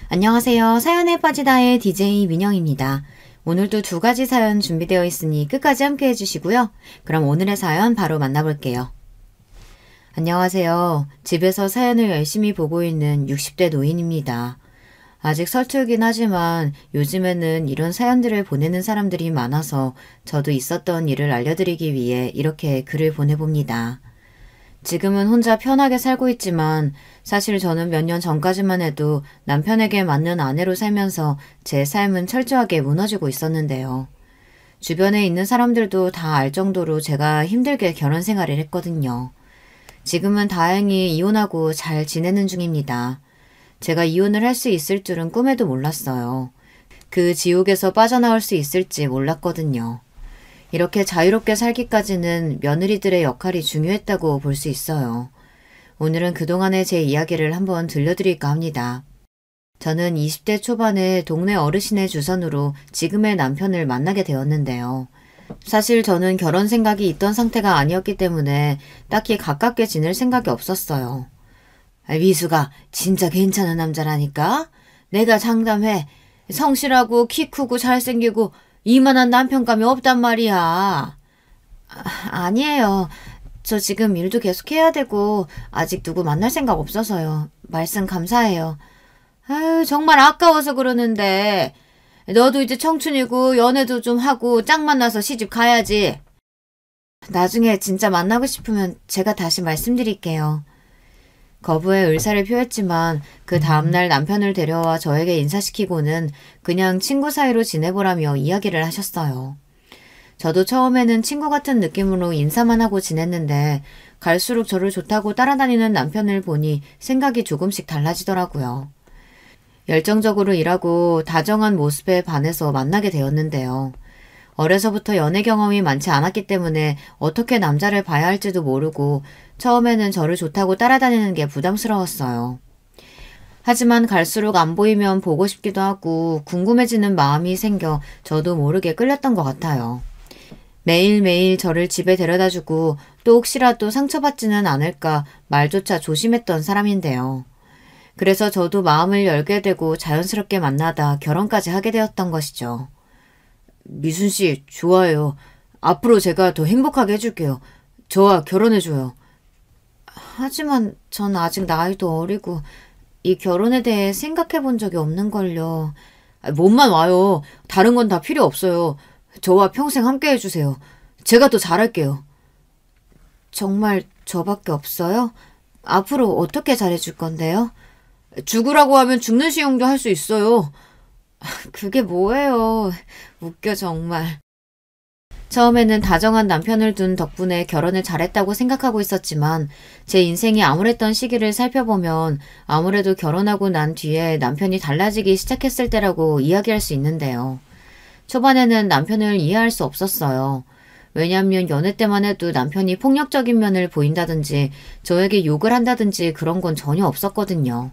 안녕하세요. 사연에 빠지다의 DJ 민영입니다. 오늘도 두 가지 사연 준비되어 있으니 끝까지 함께 해주시고요. 그럼 오늘의 사연 바로 만나볼게요. 안녕하세요. 집에서 사연을 열심히 보고 있는 60대 노인입니다. 아직 서툴긴 하지만 요즘에는 이런 사연들을 보내는 사람들이 많아서 저도 있었던 일을 알려드리기 위해 이렇게 글을 보내봅니다. 지금은 혼자 편하게 살고 있지만 사실 저는 몇 년 전까지만 해도 남편에게 맞는 아내로 살면서 제 삶은 철저하게 무너지고 있었는데요. 주변에 있는 사람들도 다 알 정도로 제가 힘들게 결혼 생활을 했거든요. 지금은 다행히 이혼하고 잘 지내는 중입니다. 제가 이혼을 할 수 있을 줄은 꿈에도 몰랐어요. 그 지옥에서 빠져나올 수 있을지 몰랐거든요. 이렇게 자유롭게 살기까지는 며느리들의 역할이 중요했다고 볼 수 있어요. 오늘은 그동안의 제 이야기를 한번 들려드릴까 합니다. 저는 20대 초반에 동네 어르신의 주선으로 지금의 남편을 만나게 되었는데요. 사실 저는 결혼 생각이 있던 상태가 아니었기 때문에 딱히 가깝게 지낼 생각이 없었어요. 미수가 진짜 괜찮은 남자라니까? 내가 장담해. 성실하고 키 크고 잘생기고 이만한 남편감이 없단 말이야. 아니에요. 저 지금 일도 계속 해야 되고 아직 누구 만날 생각 없어서요. 말씀 감사해요. 아유, 정말 아까워서 그러는데 너도 이제 청춘이고 연애도 좀 하고 짝 만나서 시집 가야지. 나중에 진짜 만나고 싶으면 제가 다시 말씀드릴게요. 거부의 의사를 표했지만 그 다음날 남편을 데려와 저에게 인사시키고는 그냥 친구 사이로 지내보라며 이야기를 하셨어요. 저도 처음에는 친구 같은 느낌으로 인사만 하고 지냈는데 갈수록 저를 좋다고 따라다니는 남편을 보니 생각이 조금씩 달라지더라고요. 열정적으로 일하고 다정한 모습에 반해서 만나게 되었는데요. 어려서부터 연애 경험이 많지 않았기 때문에 어떻게 남자를 봐야 할지도 모르고 처음에는 저를 좋다고 따라다니는 게 부담스러웠어요. 하지만 갈수록 안 보이면 보고 싶기도 하고 궁금해지는 마음이 생겨 저도 모르게 끌렸던 것 같아요. 매일매일 저를 집에 데려다주고 또 혹시라도 상처받지는 않을까 말조차 조심했던 사람인데요. 그래서 저도 마음을 열게 되고 자연스럽게 만나다 결혼까지 하게 되었던 것이죠. 미순 씨, 좋아요. 앞으로 제가 더 행복하게 해줄게요. 저와 결혼해줘요. 하지만 전 아직 나이도 어리고 이 결혼에 대해 생각해 본 적이 없는걸요. 몸만 와요. 다른 건 다 필요 없어요. 저와 평생 함께 해주세요. 제가 더 잘할게요. 정말 저밖에 없어요? 앞으로 어떻게 잘해줄 건데요? 죽으라고 하면 죽는 시용도 할 수 있어요. 그게 뭐예요. 웃겨 정말. 처음에는 다정한 남편을 둔 덕분에 결혼을 잘했다고 생각하고 있었지만 제 인생이 암울했던 시기를 살펴보면 아무래도 결혼하고 난 뒤에 남편이 달라지기 시작했을 때라고 이야기할 수 있는데요. 초반에는 남편을 이해할 수 없었어요. 왜냐하면 연애 때만 해도 남편이 폭력적인 면을 보인다든지 저에게 욕을 한다든지 그런 건 전혀 없었거든요.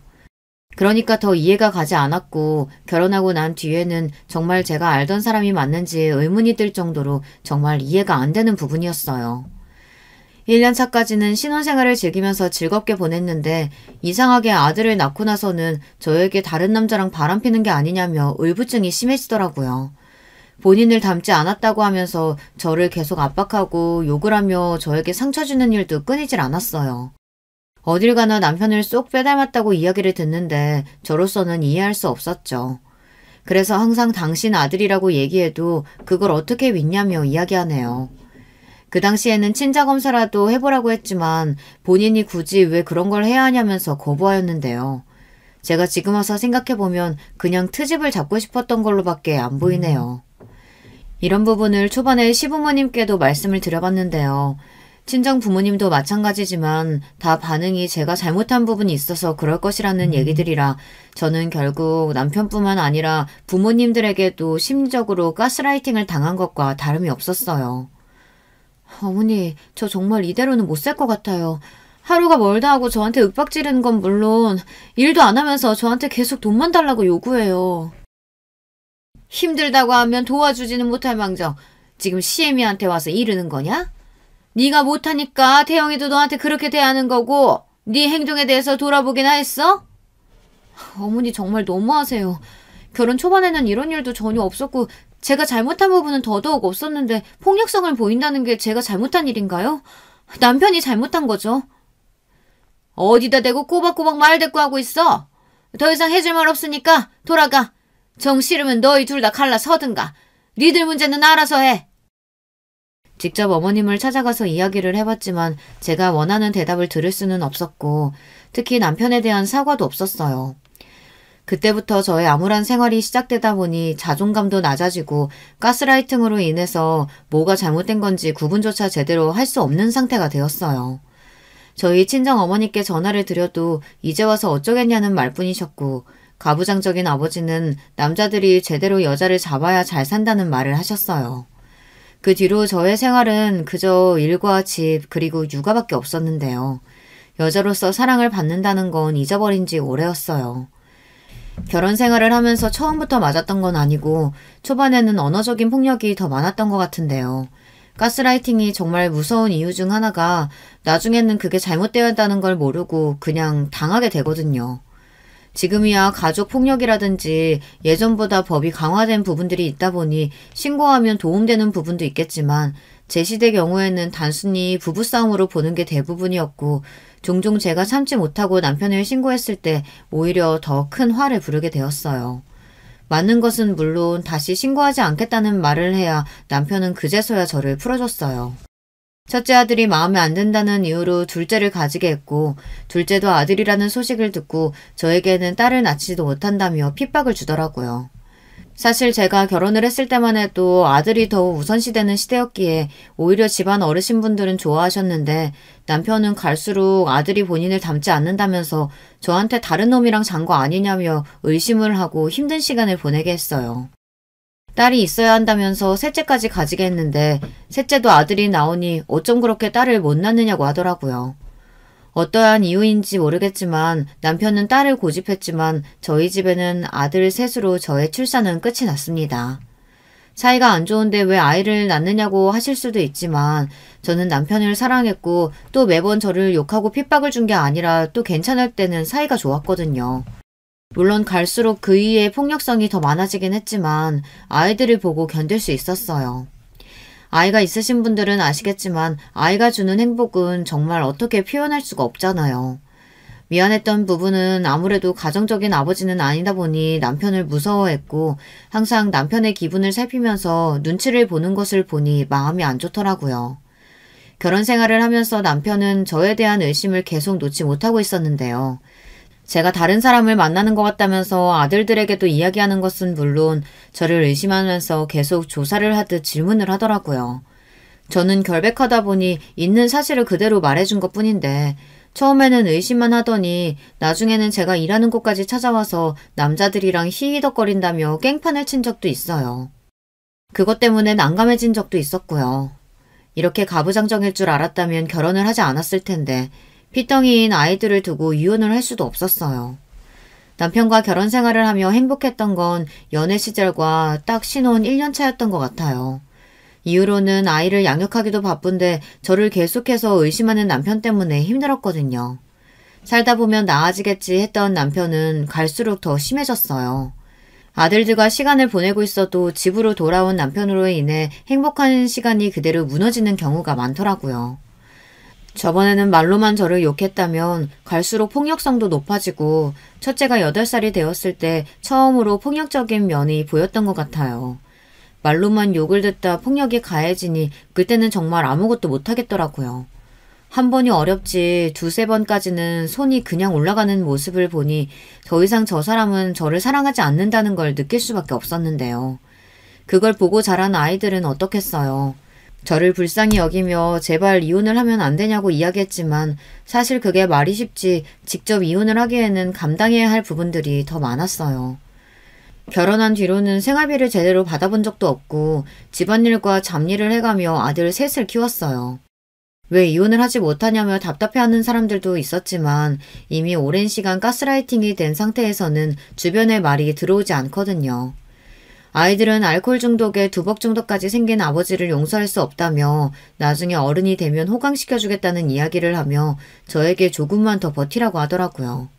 그러니까 더 이해가 가지 않았고 결혼하고 난 뒤에는 정말 제가 알던 사람이 맞는지 의문이 들 정도로 정말 이해가 안 되는 부분이었어요. 1년 차까지는 신혼생활을 즐기면서 즐겁게 보냈는데 이상하게 아들을 낳고 나서는 저에게 다른 남자랑 바람피는 게 아니냐며 울부증이 심해지더라고요. 본인을 닮지 않았다고 하면서 저를 계속 압박하고 욕을 하며 저에게 상처 주는 일도 끊이질 않았어요. 어딜 가나 남편을 쏙 빼닮았다고 이야기를 듣는데 저로서는 이해할 수 없었죠. 그래서 항상 당신 아들이라고 얘기해도 그걸 어떻게 믿냐며 이야기하네요. 그 당시에는 친자검사라도 해보라고 했지만 본인이 굳이 왜 그런 걸 해야 하냐면서 거부하였는데요. 제가 지금 와서 생각해보면 그냥 트집을 잡고 싶었던 걸로밖에 안 보이네요. 이런 부분을 초반에 시부모님께도 말씀을 드려봤는데요. 친정 부모님도 마찬가지지만 다 반응이 제가 잘못한 부분이 있어서 그럴 것이라는 얘기들이라 저는 결국 남편뿐만 아니라 부모님들에게도 심리적으로 가스라이팅을 당한 것과 다름이 없었어요. 어머니, 저 정말 이대로는 못 살 것 같아요. 하루가 멀다 하고 저한테 윽박 지르는 건 물론 일도 안 하면서 저한테 계속 돈만 달라고 요구해요. 힘들다고 하면 도와주지는 못할 망정 지금 시애미한테 와서 이르는 거냐? 네가 못하니까 태영이도 너한테 그렇게 대하는 거고 네 행동에 대해서 돌아보기나 했어? 어머니 정말 너무하세요. 결혼 초반에는 이런 일도 전혀 없었고 제가 잘못한 부분은 더더욱 없었는데 폭력성을 보인다는 게 제가 잘못한 일인가요? 남편이 잘못한 거죠. 어디다 대고 꼬박꼬박 말 대꾸하고 있어? 더 이상 해줄 말 없으니까 돌아가. 정 싫으면 너희 둘 다 갈라서든가. 니들 문제는 알아서 해. 직접 어머님을 찾아가서 이야기를 해봤지만 제가 원하는 대답을 들을 수는 없었고 특히 남편에 대한 사과도 없었어요. 그때부터 저의 암울한 생활이 시작되다 보니 자존감도 낮아지고 가스라이팅으로 인해서 뭐가 잘못된 건지 구분조차 제대로 할 수 없는 상태가 되었어요. 저희 친정 어머니께 전화를 드려도 이제 와서 어쩌겠냐는 말뿐이셨고 가부장적인 아버지는 남자들이 제대로 여자를 잡아야 잘 산다는 말을 하셨어요. 그 뒤로 저의 생활은 그저 일과 집 그리고 육아밖에 없었는데요. 여자로서 사랑을 받는다는 건 잊어버린 지 오래였어요. 결혼 생활을 하면서 처음부터 맞았던 건 아니고 초반에는 언어적인 폭력이 더 많았던 것 같은데요. 가스라이팅이 정말 무서운 이유 중 하나가 나중에는 그게 잘못되었다는 걸 모르고 그냥 당하게 되거든요. 지금이야 가족 폭력이라든지 예전보다 법이 강화된 부분들이 있다 보니 신고하면 도움되는 부분도 있겠지만 제 시대 경우에는 단순히 부부싸움으로 보는 게 대부분이었고 종종 제가 참지 못하고 남편을 신고했을 때 오히려 더 큰 화를 부르게 되었어요. 맞는 것은 물론 다시 신고하지 않겠다는 말을 해야 남편은 그제서야 저를 풀어줬어요. 첫째 아들이 마음에 안 든다는 이유로 둘째를 가지게 했고 둘째도 아들이라는 소식을 듣고 저에게는 딸을 낳지도 못한다며 핍박을 주더라고요. 사실 제가 결혼을 했을 때만 해도 아들이 더 우선시되는 시대였기에 오히려 집안 어르신분들은 좋아하셨는데 남편은 갈수록 아들이 본인을 닮지 않는다면서 저한테 다른 놈이랑 잔 거 아니냐며 의심을 하고 힘든 시간을 보내게 했어요. 딸이 있어야 한다면서 셋째까지 가지게 했는데 셋째도 아들이 나오니 어쩜 그렇게 딸을 못 낳느냐고 하더라고요. 어떠한 이유인지 모르겠지만 남편은 딸을 고집했지만 저희 집에는 아들 셋으로 저의 출산은 끝이 났습니다. 사이가 안 좋은데 왜 아이를 낳느냐고 하실 수도 있지만 저는 남편을 사랑했고 또 매번 저를 욕하고 핍박을 준 게 아니라 또 괜찮을 때는 사이가 좋았거든요. 물론 갈수록 그 이의 폭력성이 더 많아지긴 했지만 아이들을 보고 견딜 수 있었어요. 아이가 있으신 분들은 아시겠지만 아이가 주는 행복은 정말 어떻게 표현할 수가 없잖아요. 미안했던 부분은 아무래도 가정적인 아버지는 아니다 보니 남편을 무서워했고 항상 남편의 기분을 살피면서 눈치를 보는 것을 보니 마음이 안 좋더라고요. 결혼 생활을 하면서 남편은 저에 대한 의심을 계속 놓지 못하고 있었는데요. 제가 다른 사람을 만나는 것 같다면서 아들들에게도 이야기하는 것은 물론 저를 의심하면서 계속 조사를 하듯 질문을 하더라고요. 저는 결백하다 보니 있는 사실을 그대로 말해준 것 뿐인데 처음에는 의심만 하더니 나중에는 제가 일하는 곳까지 찾아와서 남자들이랑 히히덕거린다며 깽판을 친 적도 있어요. 그것 때문에 난감해진 적도 있었고요. 이렇게 가부장적일 줄 알았다면 결혼을 하지 않았을 텐데 피덩이인 아이들을 두고 이혼을 할 수도 없었어요. 남편과 결혼 생활을 하며 행복했던 건 연애 시절과 딱 신혼 1년 차였던 것 같아요. 이후로는 아이를 양육하기도 바쁜데 저를 계속해서 의심하는 남편 때문에 힘들었거든요. 살다 보면 나아지겠지 했던 남편은 갈수록 더 심해졌어요. 아들들과 시간을 보내고 있어도 집으로 돌아온 남편으로 인해 행복한 시간이 그대로 무너지는 경우가 많더라고요. 저번에는 말로만 저를 욕했다면 갈수록 폭력성도 높아지고 첫째가 8살이 되었을 때 처음으로 폭력적인 면이 보였던 것 같아요. 말로만 욕을 듣다 폭력이 가해지니 그때는 정말 아무것도 못하겠더라고요. 한 번이 어렵지 두세 번까지는 손이 그냥 올라가는 모습을 보니 더 이상 저 사람은 저를 사랑하지 않는다는 걸 느낄 수밖에 없었는데요. 그걸 보고 자란 아이들은 어떻겠어요. 저를 불쌍히 여기며 제발 이혼을 하면 안 되냐고 이야기했지만 사실 그게 말이 쉽지 직접 이혼을 하기에는 감당해야 할 부분들이 더 많았어요. 결혼한 뒤로는 생활비를 제대로 받아본 적도 없고 집안일과 잡일을 해가며 아들 셋을 키웠어요. 왜 이혼을 하지 못하냐며 답답해하는 사람들도 있었지만 이미 오랜 시간 가스라이팅이 된 상태에서는 주변의 말이 들어오지 않거든요. 아이들은 알코올 중독에 두벅 정도까지 생긴 아버지를 용서할 수 없다며 나중에 어른이 되면 호강시켜주겠다는 이야기를 하며 저에게 조금만 더 버티라고 하더라고요.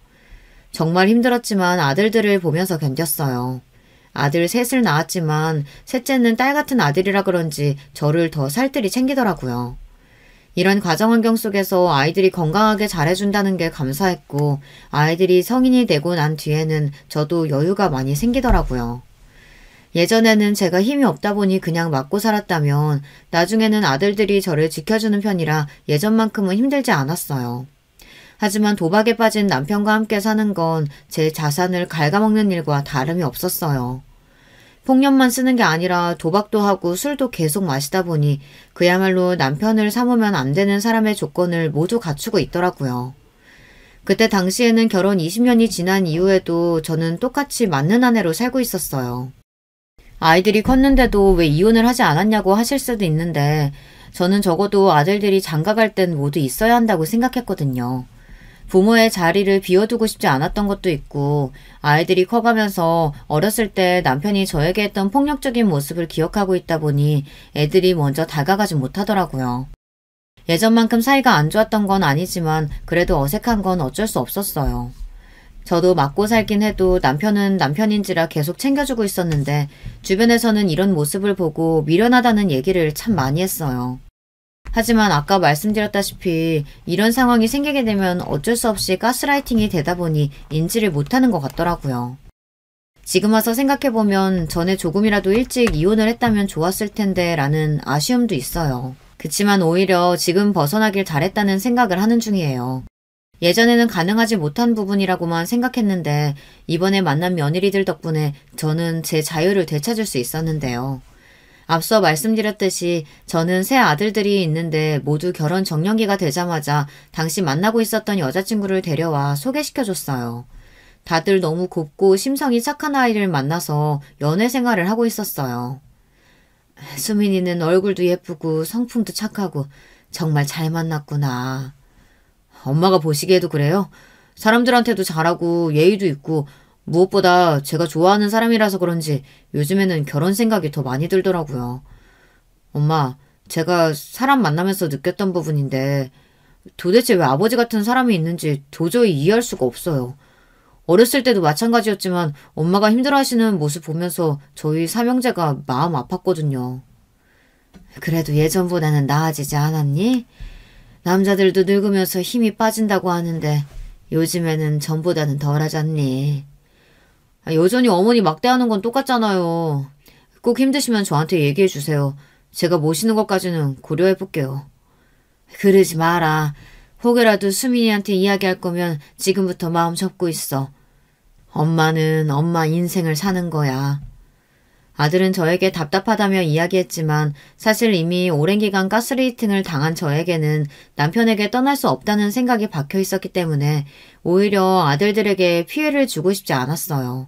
정말 힘들었지만 아들들을 보면서 견뎠어요. 아들 셋을 낳았지만 셋째는 딸 같은 아들이라 그런지 저를 더 살뜰히 챙기더라고요. 이런 가정 환경 속에서 아이들이 건강하게 잘해준다는 게 감사했고 아이들이 성인이 되고 난 뒤에는 저도 여유가 많이 생기더라고요. 예전에는 제가 힘이 없다 보니 그냥 맞고 살았다면 나중에는 아들들이 저를 지켜주는 편이라 예전만큼은 힘들지 않았어요. 하지만 도박에 빠진 남편과 함께 사는 건 제 자산을 갉아먹는 일과 다름이 없었어요. 폭력만 쓰는 게 아니라 도박도 하고 술도 계속 마시다 보니 그야말로 남편을 삼으면 안 되는 사람의 조건을 모두 갖추고 있더라고요. 그때 당시에는 결혼 20년이 지난 이후에도 저는 똑같이 맞는 아내로 살고 있었어요. 아이들이 컸는데도 왜 이혼을 하지 않았냐고 하실 수도 있는데 저는 적어도 아들들이 장가갈 땐 모두 있어야 한다고 생각했거든요. 부모의 자리를 비워두고 싶지 않았던 것도 있고 아이들이 커가면서 어렸을 때 남편이 저에게 했던 폭력적인 모습을 기억하고 있다 보니 애들이 먼저 다가가지 못하더라고요. 예전만큼 사이가 안 좋았던 건 아니지만 그래도 어색한 건 어쩔 수 없었어요. 저도 맞고 살긴 해도 남편은 남편인지라 계속 챙겨주고 있었는데 주변에서는 이런 모습을 보고 미련하다는 얘기를 참 많이 했어요. 하지만 아까 말씀드렸다시피 이런 상황이 생기게 되면 어쩔 수 없이 가스라이팅이 되다 보니 인지를 못하는 것 같더라고요. 지금 와서 생각해보면 전에 조금이라도 일찍 이혼을 했다면 좋았을 텐데 라는 아쉬움도 있어요. 그치만 오히려 지금 벗어나길 잘했다는 생각을 하는 중이에요. 예전에는 가능하지 못한 부분이라고만 생각했는데 이번에 만난 며느리들 덕분에 저는 제 자유를 되찾을 수 있었는데요. 앞서 말씀드렸듯이 저는 세 아들들이 있는데 모두 결혼 정년기가 되자마자 당시 만나고 있었던 여자친구를 데려와 소개시켜줬어요. 다들 너무 곱고 심성이 착한 아이를 만나서 연애 생활을 하고 있었어요. 수민이는 얼굴도 예쁘고 성품도 착하고 정말 잘 만났구나. 엄마가 보시기에도 그래요? 사람들한테도 잘하고 예의도 있고 무엇보다 제가 좋아하는 사람이라서 그런지 요즘에는 결혼 생각이 더 많이 들더라고요. 엄마, 제가 사람 만나면서 느꼈던 부분인데 도대체 왜 아버지 같은 사람이 있는지 도저히 이해할 수가 없어요. 어렸을 때도 마찬가지였지만 엄마가 힘들어하시는 모습 보면서 저희 삼형제가 마음 아팠거든요. 그래도 예전보다는 나아지지 않았니? 남자들도 늙으면서 힘이 빠진다고 하는데 요즘에는 전보다는 덜하잖니. 여전히 어머니 막대하는 건 똑같잖아요. 꼭 힘드시면 저한테 얘기해 주세요. 제가 모시는 것까지는 고려해 볼게요. 그러지 마라. 혹여라도 수민이한테 이야기할 거면 지금부터 마음 접고 있어. 엄마는 엄마 인생을 사는 거야. 아들은 저에게 답답하다며 이야기했지만 사실 이미 오랜 기간 가스레이팅을 당한 저에게는 남편에게 떠날 수 없다는 생각이 박혀 있었기 때문에 오히려 아들들에게 피해를 주고 싶지 않았어요.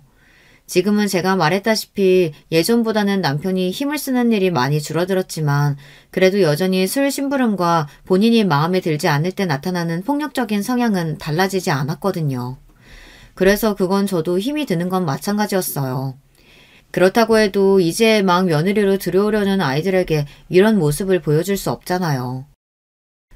지금은 제가 말했다시피 예전보다는 남편이 힘을 쓰는 일이 많이 줄어들었지만 그래도 여전히 술 심부름과 본인이 마음에 들지 않을 때 나타나는 폭력적인 성향은 달라지지 않았거든요. 그래서 그건 저도 힘이 드는 건 마찬가지였어요. 그렇다고 해도 이제 막 며느리로 들어오려는 아이들에게 이런 모습을 보여줄 수 없잖아요.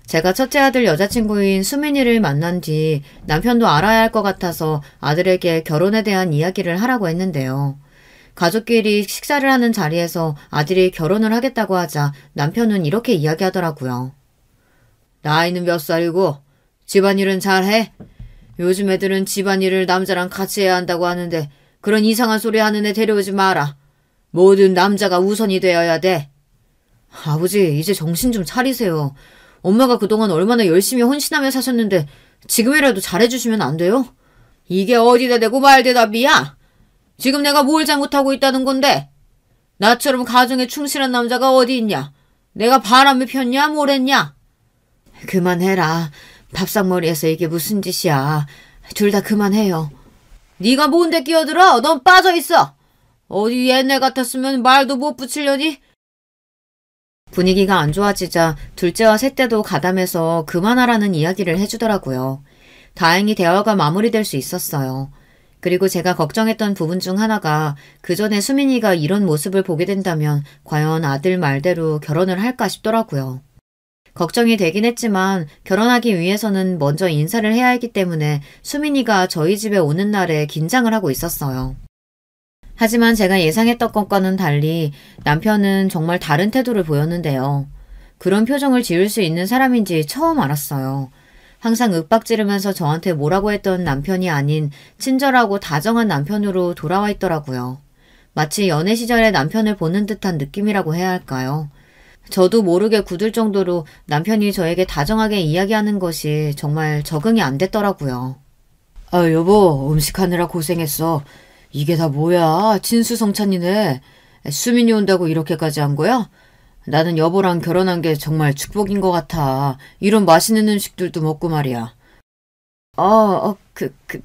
제가 첫째 아들 여자친구인 수민이를 만난 뒤 남편도 알아야 할 것 같아서 아들에게 결혼에 대한 이야기를 하라고 했는데요. 가족끼리 식사를 하는 자리에서 아들이 결혼을 하겠다고 하자 남편은 이렇게 이야기하더라고요. 나이는 몇 살이고 집안일은 잘해? 요즘 애들은 집안일을 남자랑 같이 해야 한다고 하는데 그런 이상한 소리 하는 애 데려오지 마라. 모든 남자가 우선이 되어야 돼. 아버지, 이제 정신 좀 차리세요. 엄마가 그동안 얼마나 열심히 헌신하며 사셨는데 지금이라도 잘해주시면 안 돼요? 이게 어디다 대고 말대답이야? 지금 내가 뭘 잘못하고 있다는 건데? 나처럼 가정에 충실한 남자가 어디 있냐? 내가 바람을 폈냐 뭘 했냐? 그만해라. 밥상머리에서 이게 무슨 짓이야. 둘 다 그만해요. 네가 뭔데 끼어들어? 넌 빠져있어. 어디 옛날 같았으면 말도 못 붙이려니? 분위기가 안 좋아지자 둘째와 셋째도 가담해서 그만하라는 이야기를 해주더라고요. 다행히 대화가 마무리될 수 있었어요. 그리고 제가 걱정했던 부분 중 하나가 그 전에 수민이가 이런 모습을 보게 된다면 과연 아들 말대로 결혼을 할까 싶더라고요. 걱정이 되긴 했지만 결혼하기 위해서는 먼저 인사를 해야 했기 때문에 수민이가 저희 집에 오는 날에 긴장을 하고 있었어요. 하지만 제가 예상했던 것과는 달리 남편은 정말 다른 태도를 보였는데요. 그런 표정을 지을 수 있는 사람인지 처음 알았어요. 항상 윽박지르면서 저한테 뭐라고 했던 남편이 아닌 친절하고 다정한 남편으로 돌아와 있더라고요. 마치 연애 시절의 남편을 보는 듯한 느낌이라고 해야 할까요? 저도 모르게 굳을 정도로 남편이 저에게 다정하게 이야기하는 것이 정말 적응이 안 됐더라고요. 아, 여보, 음식하느라 고생했어. 이게 다 뭐야? 진수성찬이네. 수민이 온다고 이렇게까지 한 거야? 나는 여보랑 결혼한 게 정말 축복인 것 같아. 이런 맛있는 음식들도 먹고 말이야.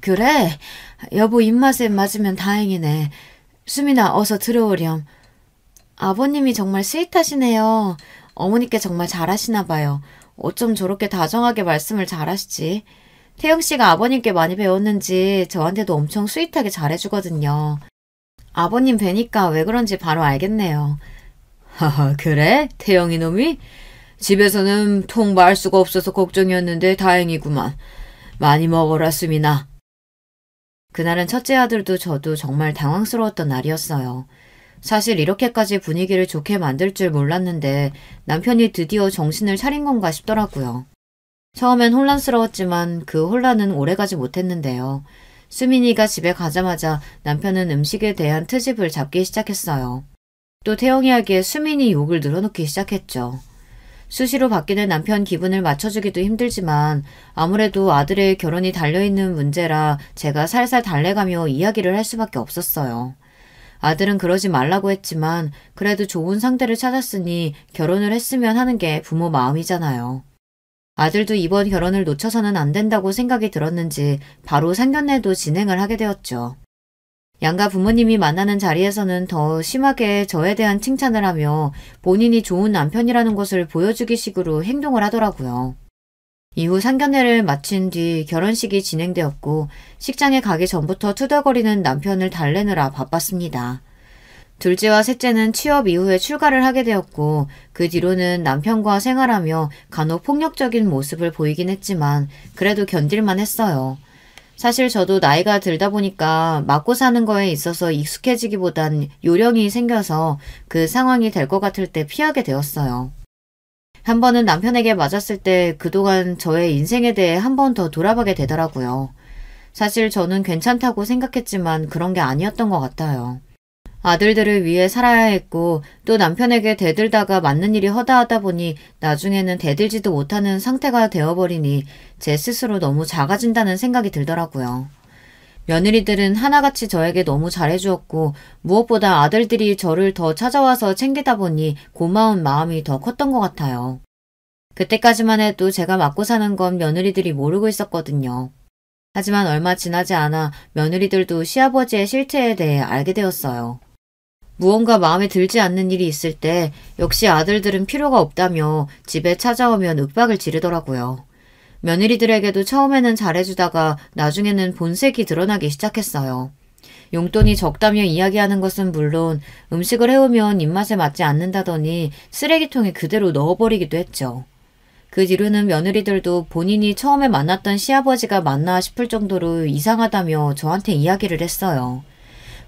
그래? 여보 입맛에 맞으면 다행이네. 수민아, 어서 들어오렴. 아버님이 정말 스윗하시네요. 어머니께 정말 잘하시나 봐요. 어쩜 저렇게 다정하게 말씀을 잘하시지? 태영 씨가 아버님께 많이 배웠는지 저한테도 엄청 스윗하게 잘해주거든요. 아버님 뵈니까 왜 그런지 바로 알겠네요. 하하, 그래? 태영이 놈이? 집에서는 통 말 수가 없어서 걱정이었는데 다행이구만. 많이 먹어라, 수민아. 그날은 첫째 아들도 저도 정말 당황스러웠던 날이었어요. 사실 이렇게까지 분위기를 좋게 만들 줄 몰랐는데 남편이 드디어 정신을 차린 건가 싶더라고요. 처음엔 혼란스러웠지만 그 혼란은 오래가지 못했는데요. 수민이가 집에 가자마자 남편은 음식에 대한 트집을 잡기 시작했어요. 또 태영이에게 수민이 욕을 늘어놓기 시작했죠. 수시로 바뀌는 남편 기분을 맞춰주기도 힘들지만 아무래도 아들의 결혼이 달려있는 문제라 제가 살살 달래가며 이야기를 할 수밖에 없었어요. 아들은 그러지 말라고 했지만 그래도 좋은 상대를 찾았으니 결혼을 했으면 하는 게 부모 마음이잖아요. 아들도 이번 결혼을 놓쳐서는 안 된다고 생각이 들었는지 바로 상견례도 진행을 하게 되었죠. 양가 부모님이 만나는 자리에서는 더 심하게 저에 대한 칭찬을 하며 본인이 좋은 남편이라는 것을 보여주기 식으로 행동을 하더라고요. 이후 상견례를 마친 뒤 결혼식이 진행되었고 식장에 가기 전부터 투덜거리는 남편을 달래느라 바빴습니다. 둘째와 셋째는 취업 이후에 출가를 하게 되었고 그 뒤로는 남편과 생활하며 간혹 폭력적인 모습을 보이긴 했지만 그래도 견딜만 했어요. 사실 저도 나이가 들다 보니까 맞고 사는 거에 있어서 익숙해지기보단 요령이 생겨서 그 상황이 될 것 같을 때 피하게 되었어요. 한 번은 남편에게 맞았을 때 그동안 저의 인생에 대해 한 번 더 돌아보게 되더라고요. 사실 저는 괜찮다고 생각했지만 그런 게 아니었던 것 같아요. 아들들을 위해 살아야 했고 또 남편에게 대들다가 맞는 일이 허다하다 보니 나중에는 대들지도 못하는 상태가 되어버리니 제 스스로 너무 작아진다는 생각이 들더라고요. 며느리들은 하나같이 저에게 너무 잘해주었고 무엇보다 아들들이 저를 더 찾아와서 챙기다 보니 고마운 마음이 더 컸던 것 같아요. 그때까지만 해도 제가 맞고 사는 건 며느리들이 모르고 있었거든요. 하지만 얼마 지나지 않아 며느리들도 시아버지의 실태에 대해 알게 되었어요. 무언가 마음에 들지 않는 일이 있을 때 역시 아들들은 필요가 없다며 집에 찾아오면 윽박을 지르더라고요. 며느리들에게도 처음에는 잘해주다가 나중에는 본색이 드러나기 시작했어요. 용돈이 적다며 이야기하는 것은 물론 음식을 해오면 입맛에 맞지 않는다더니 쓰레기통에 그대로 넣어버리기도 했죠. 그 뒤로는 며느리들도 본인이 처음에 만났던 시아버지가 맞나 싶을 정도로 이상하다며 저한테 이야기를 했어요.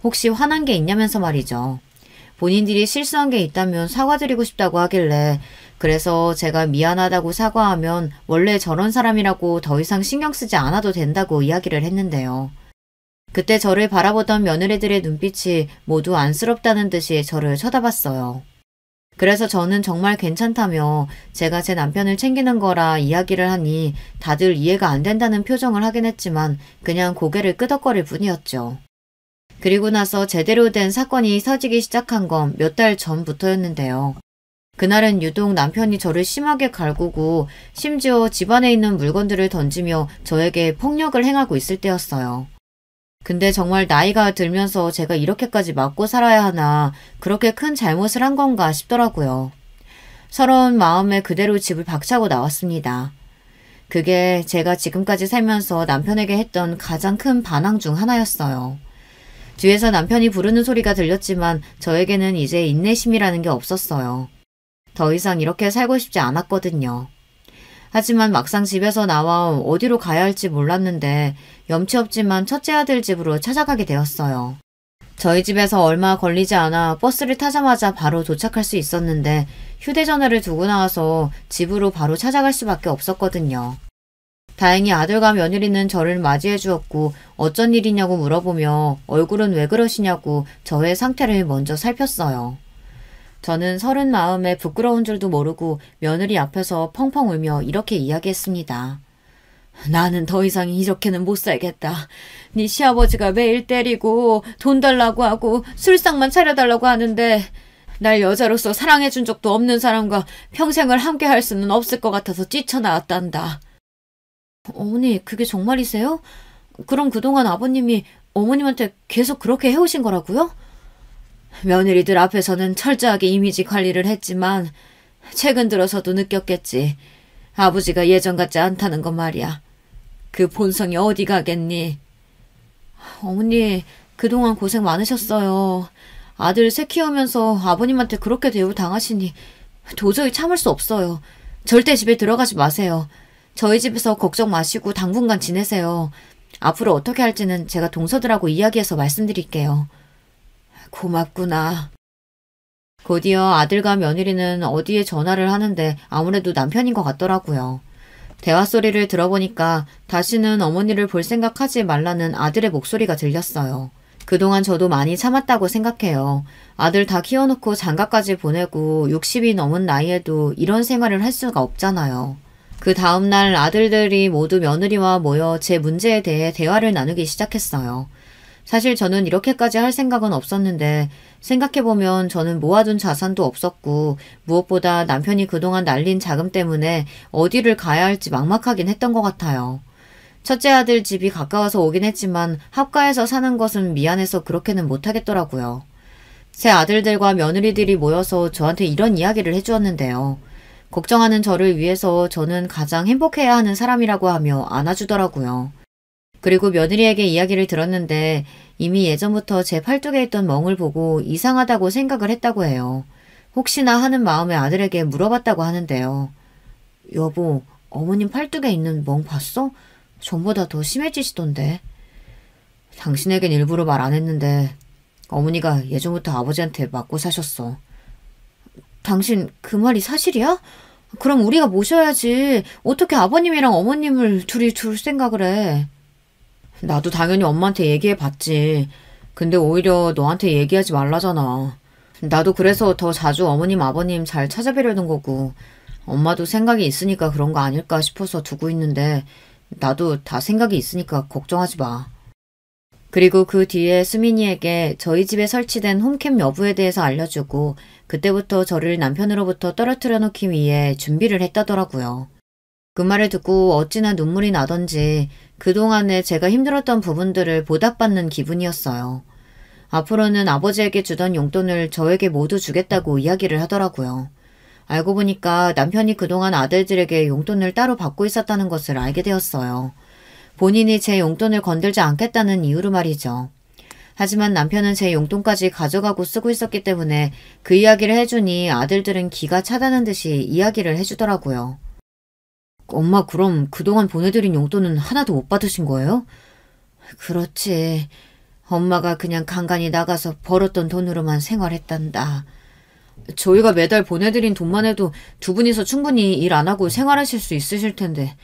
혹시 화난 게 있냐면서 말이죠. 본인들이 실수한 게 있다면 사과드리고 싶다고 하길래 그래서 제가 미안하다고 사과하면 원래 저런 사람이라고 더 이상 신경 쓰지 않아도 된다고 이야기를 했는데요. 그때 저를 바라보던 며느리들의 눈빛이 모두 안쓰럽다는 듯이 저를 쳐다봤어요. 그래서 저는 정말 괜찮다며 제가 제 남편을 챙기는 거라 이야기를 하니 다들 이해가 안 된다는 표정을 하긴 했지만 그냥 고개를 끄덕거릴 뿐이었죠. 그리고 나서 제대로 된 사건이 터지기 시작한 건 몇 달 전부터였는데요. 그날은 유독 남편이 저를 심하게 갈구고 심지어 집안에 있는 물건들을 던지며 저에게 폭력을 행하고 있을 때였어요. 근데 정말 나이가 들면서 제가 이렇게까지 맞고 살아야 하나 그렇게 큰 잘못을 한 건가 싶더라고요. 서러운 마음에 그대로 집을 박차고 나왔습니다. 그게 제가 지금까지 살면서 남편에게 했던 가장 큰 반항 중 하나였어요. 뒤에서 남편이 부르는 소리가 들렸지만 저에게는 이제 인내심이라는 게 없었어요. 더 이상 이렇게 살고 싶지 않았거든요. 하지만 막상 집에서 나와 어디로 가야 할지 몰랐는데 염치 없지만 첫째 아들 집으로 찾아가게 되었어요. 저희 집에서 얼마 걸리지 않아 버스를 타자마자 바로 도착할 수 있었는데 휴대전화를 두고 나와서 집으로 바로 찾아갈 수밖에 없었거든요. 다행히 아들과 며느리는 저를 맞이해 주었고 어쩐 일이냐고 물어보며 얼굴은 왜 그러시냐고 저의 상태를 먼저 살폈어요. 저는 서른 마음에 부끄러운 줄도 모르고 며느리 앞에서 펑펑 울며 이렇게 이야기했습니다. 나는 더 이상 이렇게는 못 살겠다. 네 시아버지가 매일 때리고 돈 달라고 하고 술상만 차려달라고 하는데 날 여자로서 사랑해준 적도 없는 사람과 평생을 함께 할 수는 없을 것 같아서 뛰쳐나왔단다. 어머니, 그게 정말이세요? 그럼 그동안 아버님이 어머님한테 계속 그렇게 해오신 거라고요? 며느리들 앞에서는 철저하게 이미지 관리를 했지만 최근 들어서도 느꼈겠지. 아버지가 예전 같지 않다는 건 말이야. 그 본성이 어디 가겠니? 어머니, 그동안 고생 많으셨어요. 아들 새 키우면서 아버님한테 그렇게 대우 당하시니 도저히 참을 수 없어요. 절대 집에 들어가지 마세요. 저희 집에서 걱정 마시고 당분간 지내세요. 앞으로 어떻게 할지는 제가 동서들하고 이야기해서 말씀드릴게요. 고맙구나. 곧이어 아들과 며느리는 어디에 전화를 하는데 아무래도 남편인 것 같더라고요. 대화 소리를 들어보니까 다시는 어머니를 볼 생각하지 말라는 아들의 목소리가 들렸어요. 그동안 저도 많이 참았다고 생각해요. 아들 다 키워놓고 장가까지 보내고 60이 넘은 나이에도 이런 생활을 할 수가 없잖아요. 그 다음날 아들들이 모두 며느리와 모여 제 문제에 대해 대화를 나누기 시작했어요. 사실 저는 이렇게까지 할 생각은 없었는데 생각해보면 저는 모아둔 자산도 없었고 무엇보다 남편이 그동안 날린 자금 때문에 어디를 가야 할지 막막하긴 했던 것 같아요. 첫째 아들 집이 가까워서 오긴 했지만 합가해서 사는 것은 미안해서 그렇게는 못하겠더라고요. 새 아들들과 며느리들이 모여서 저한테 이런 이야기를 해주었는데요. 걱정하는 저를 위해서 저는 가장 행복해야 하는 사람이라고 하며 안아주더라고요. 그리고 며느리에게 이야기를 들었는데 이미 예전부터 제 팔뚝에 있던 멍을 보고 이상하다고 생각을 했다고 해요. 혹시나 하는 마음에 아들에게 물어봤다고 하는데요. 여보, 어머님 팔뚝에 있는 멍 봤어? 전보다 더 심해지시던데. 당신에겐 일부러 말 안 했는데 어머니가 예전부터 아버지한테 맞고 사셨어. 당신 그 말이 사실이야? 그럼 우리가 모셔야지. 어떻게 아버님이랑 어머님을 둘이 둘 생각을 해. 나도 당연히 엄마한테 얘기해봤지. 근데 오히려 너한테 얘기하지 말라잖아. 나도 그래서 더 자주 어머님 아버님 잘 찾아뵈려는 거고 엄마도 생각이 있으니까 그런 거 아닐까 싶어서 두고 있는데 나도 다 생각이 있으니까 걱정하지 마. 그리고 그 뒤에 수민이에게 저희 집에 설치된 홈캠 여부에 대해서 알려주고 그때부터 저를 남편으로부터 떨어뜨려 놓기 위해 준비를 했다더라고요. 그 말을 듣고 어찌나 눈물이 나던지 그동안에 제가 힘들었던 부분들을 보답받는 기분이었어요. 앞으로는 아버지에게 주던 용돈을 저에게 모두 주겠다고 이야기를 하더라고요. 알고 보니까 남편이 그동안 아들들에게 용돈을 따로 받고 있었다는 것을 알게 되었어요. 본인이 제 용돈을 건들지 않겠다는 이유로 말이죠. 하지만 남편은 제 용돈까지 가져가고 쓰고 있었기 때문에 그 이야기를 해주니 아들들은 기가 차다는 듯이 이야기를 해주더라고요. 엄마, 그럼 그동안 보내드린 용돈은 하나도 못 받으신 거예요? 그렇지. 엄마가 그냥 간간히 나가서 벌었던 돈으로만 생활했단다. 저희가 매달 보내드린 돈만 해도 두 분이서 충분히 일 안 하고 생활하실 수 있으실 텐데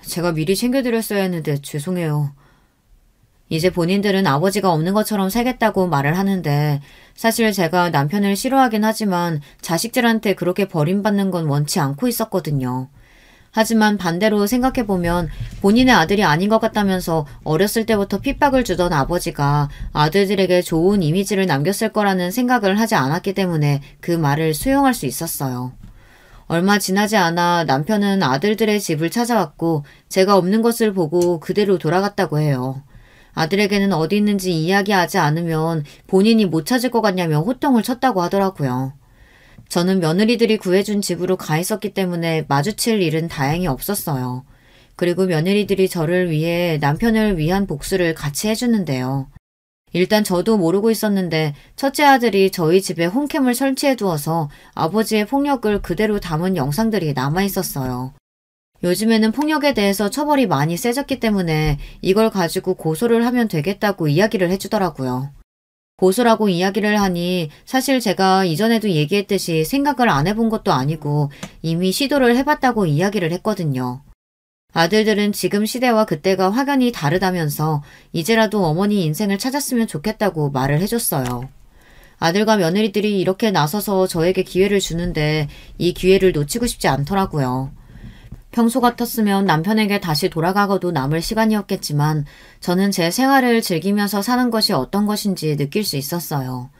제가 미리 챙겨드렸어야 했는데 죄송해요. 이제 본인들은 아버지가 없는 것처럼 살겠다고 말을 하는데 사실 제가 남편을 싫어하긴 하지만 자식들한테 그렇게 버림받는 건 원치 않고 있었거든요. 하지만 반대로 생각해보면 본인의 아들이 아닌 것 같다면서 어렸을 때부터 핍박을 주던 아버지가 아들들에게 좋은 이미지를 남겼을 거라는 생각을 하지 않았기 때문에 그 말을 수용할 수 있었어요. 얼마 지나지 않아 남편은 아들들의 집을 찾아왔고 제가 없는 것을 보고 그대로 돌아갔다고 해요. 아들에게는 어디 있는지 이야기하지 않으면 본인이 못 찾을 것 같냐며 호통을 쳤다고 하더라고요. 저는 며느리들이 구해준 집으로 가 있었기 때문에 마주칠 일은 다행히 없었어요. 그리고 며느리들이 저를 위해 남편을 위한 복수를 같이 해주는데요. 일단 저도 모르고 있었는데 첫째 아들이 저희 집에 홈캠을 설치해 두어서 아버지의 폭력을 그대로 담은 영상들이 남아 있었어요. 요즘에는 폭력에 대해서 처벌이 많이 세졌기 때문에 이걸 가지고 고소를 하면 되겠다고 이야기를 해주더라고요. 고소라고 이야기를 하니 사실 제가 이전에도 얘기했듯이 생각을 안 해본 것도 아니고 이미 시도를 해봤다고 이야기를 했거든요. 아들들은 지금 시대와 그때가 확연히 다르다면서 이제라도 어머니 인생을 찾았으면 좋겠다고 말을 해줬어요. 아들과 며느리들이 이렇게 나서서 저에게 기회를 주는데 이 기회를 놓치고 싶지 않더라고요. 평소 같았으면 남편에게 다시 돌아가고도 남을 시간이었겠지만 저는 제 생활을 즐기면서 사는 것이 어떤 것인지 느낄 수 있었어요.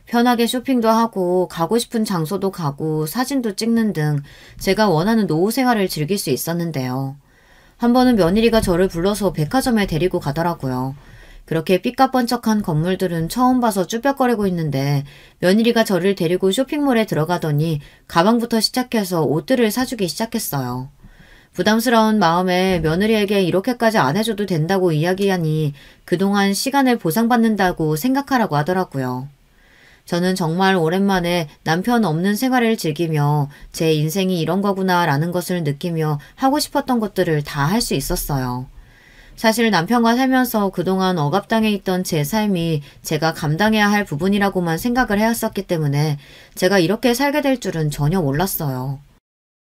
편하게 쇼핑도 하고 가고 싶은 장소도 가고 사진도 찍는 등 제가 원하는 노후 생활을 즐길 수 있었는데요. 한 번은 며느리가 저를 불러서 백화점에 데리고 가더라고요. 그렇게 삐까뻔쩍한 건물들은 처음 봐서 쭈뼛거리고 있는데 며느리가 저를 데리고 쇼핑몰에 들어가더니 가방부터 시작해서 옷들을 사주기 시작했어요. 부담스러운 마음에 며느리에게 이렇게까지 안 해줘도 된다고 이야기하니 그동안 시간을 보상받는다고 생각하라고 하더라고요. 저는 정말 오랜만에 남편 없는 생활을 즐기며 제 인생이 이런 거구나 라는 것을 느끼며 하고 싶었던 것들을 다 할 수 있었어요. 사실 남편과 살면서 그동안 억압당해 있던 제 삶이 제가 감당해야 할 부분이라고만 생각을 해왔었기 때문에 제가 이렇게 살게 될 줄은 전혀 몰랐어요.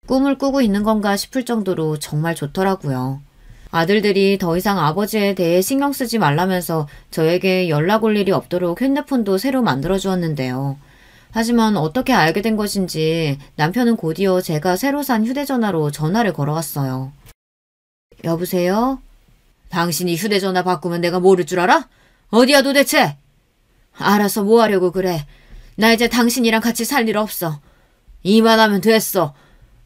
꿈을 꾸고 있는 건가 싶을 정도로 정말 좋더라고요. 아들들이 더 이상 아버지에 대해 신경 쓰지 말라면서 저에게 연락 올 일이 없도록 핸드폰도 새로 만들어 주었는데요. 하지만 어떻게 알게 된 것인지 남편은 곧이어 제가 새로 산 휴대전화로 전화를 걸어왔어요. 여보세요? 당신이 휴대전화 바꾸면 내가 모를 줄 알아? 어디야 도대체? 알아서 뭐 하려고 그래. 나 이제 당신이랑 같이 살 일 없어. 이만하면 됐어.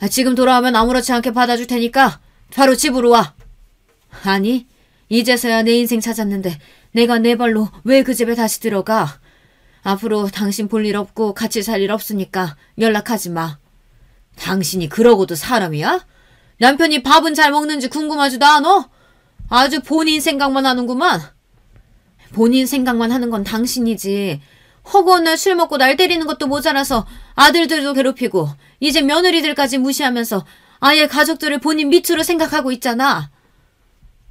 지금 돌아오면 아무렇지 않게 받아줄 테니까 바로 집으로 와. 아니, 이제서야 내 인생 찾았는데 내가 내 발로 왜 그 집에 다시 들어가? 앞으로 당신 볼 일 없고 같이 살 일 없으니까 연락하지 마. 당신이 그러고도 사람이야? 남편이 밥은 잘 먹는지 궁금하지도 않아? 아주 본인 생각만 하는구만. 본인 생각만 하는 건 당신이지. 허구한 날 술 먹고 날 때리는 것도 모자라서 아들들도 괴롭히고 이제 며느리들까지 무시하면서 아예 가족들을 본인 밑으로 생각하고 있잖아.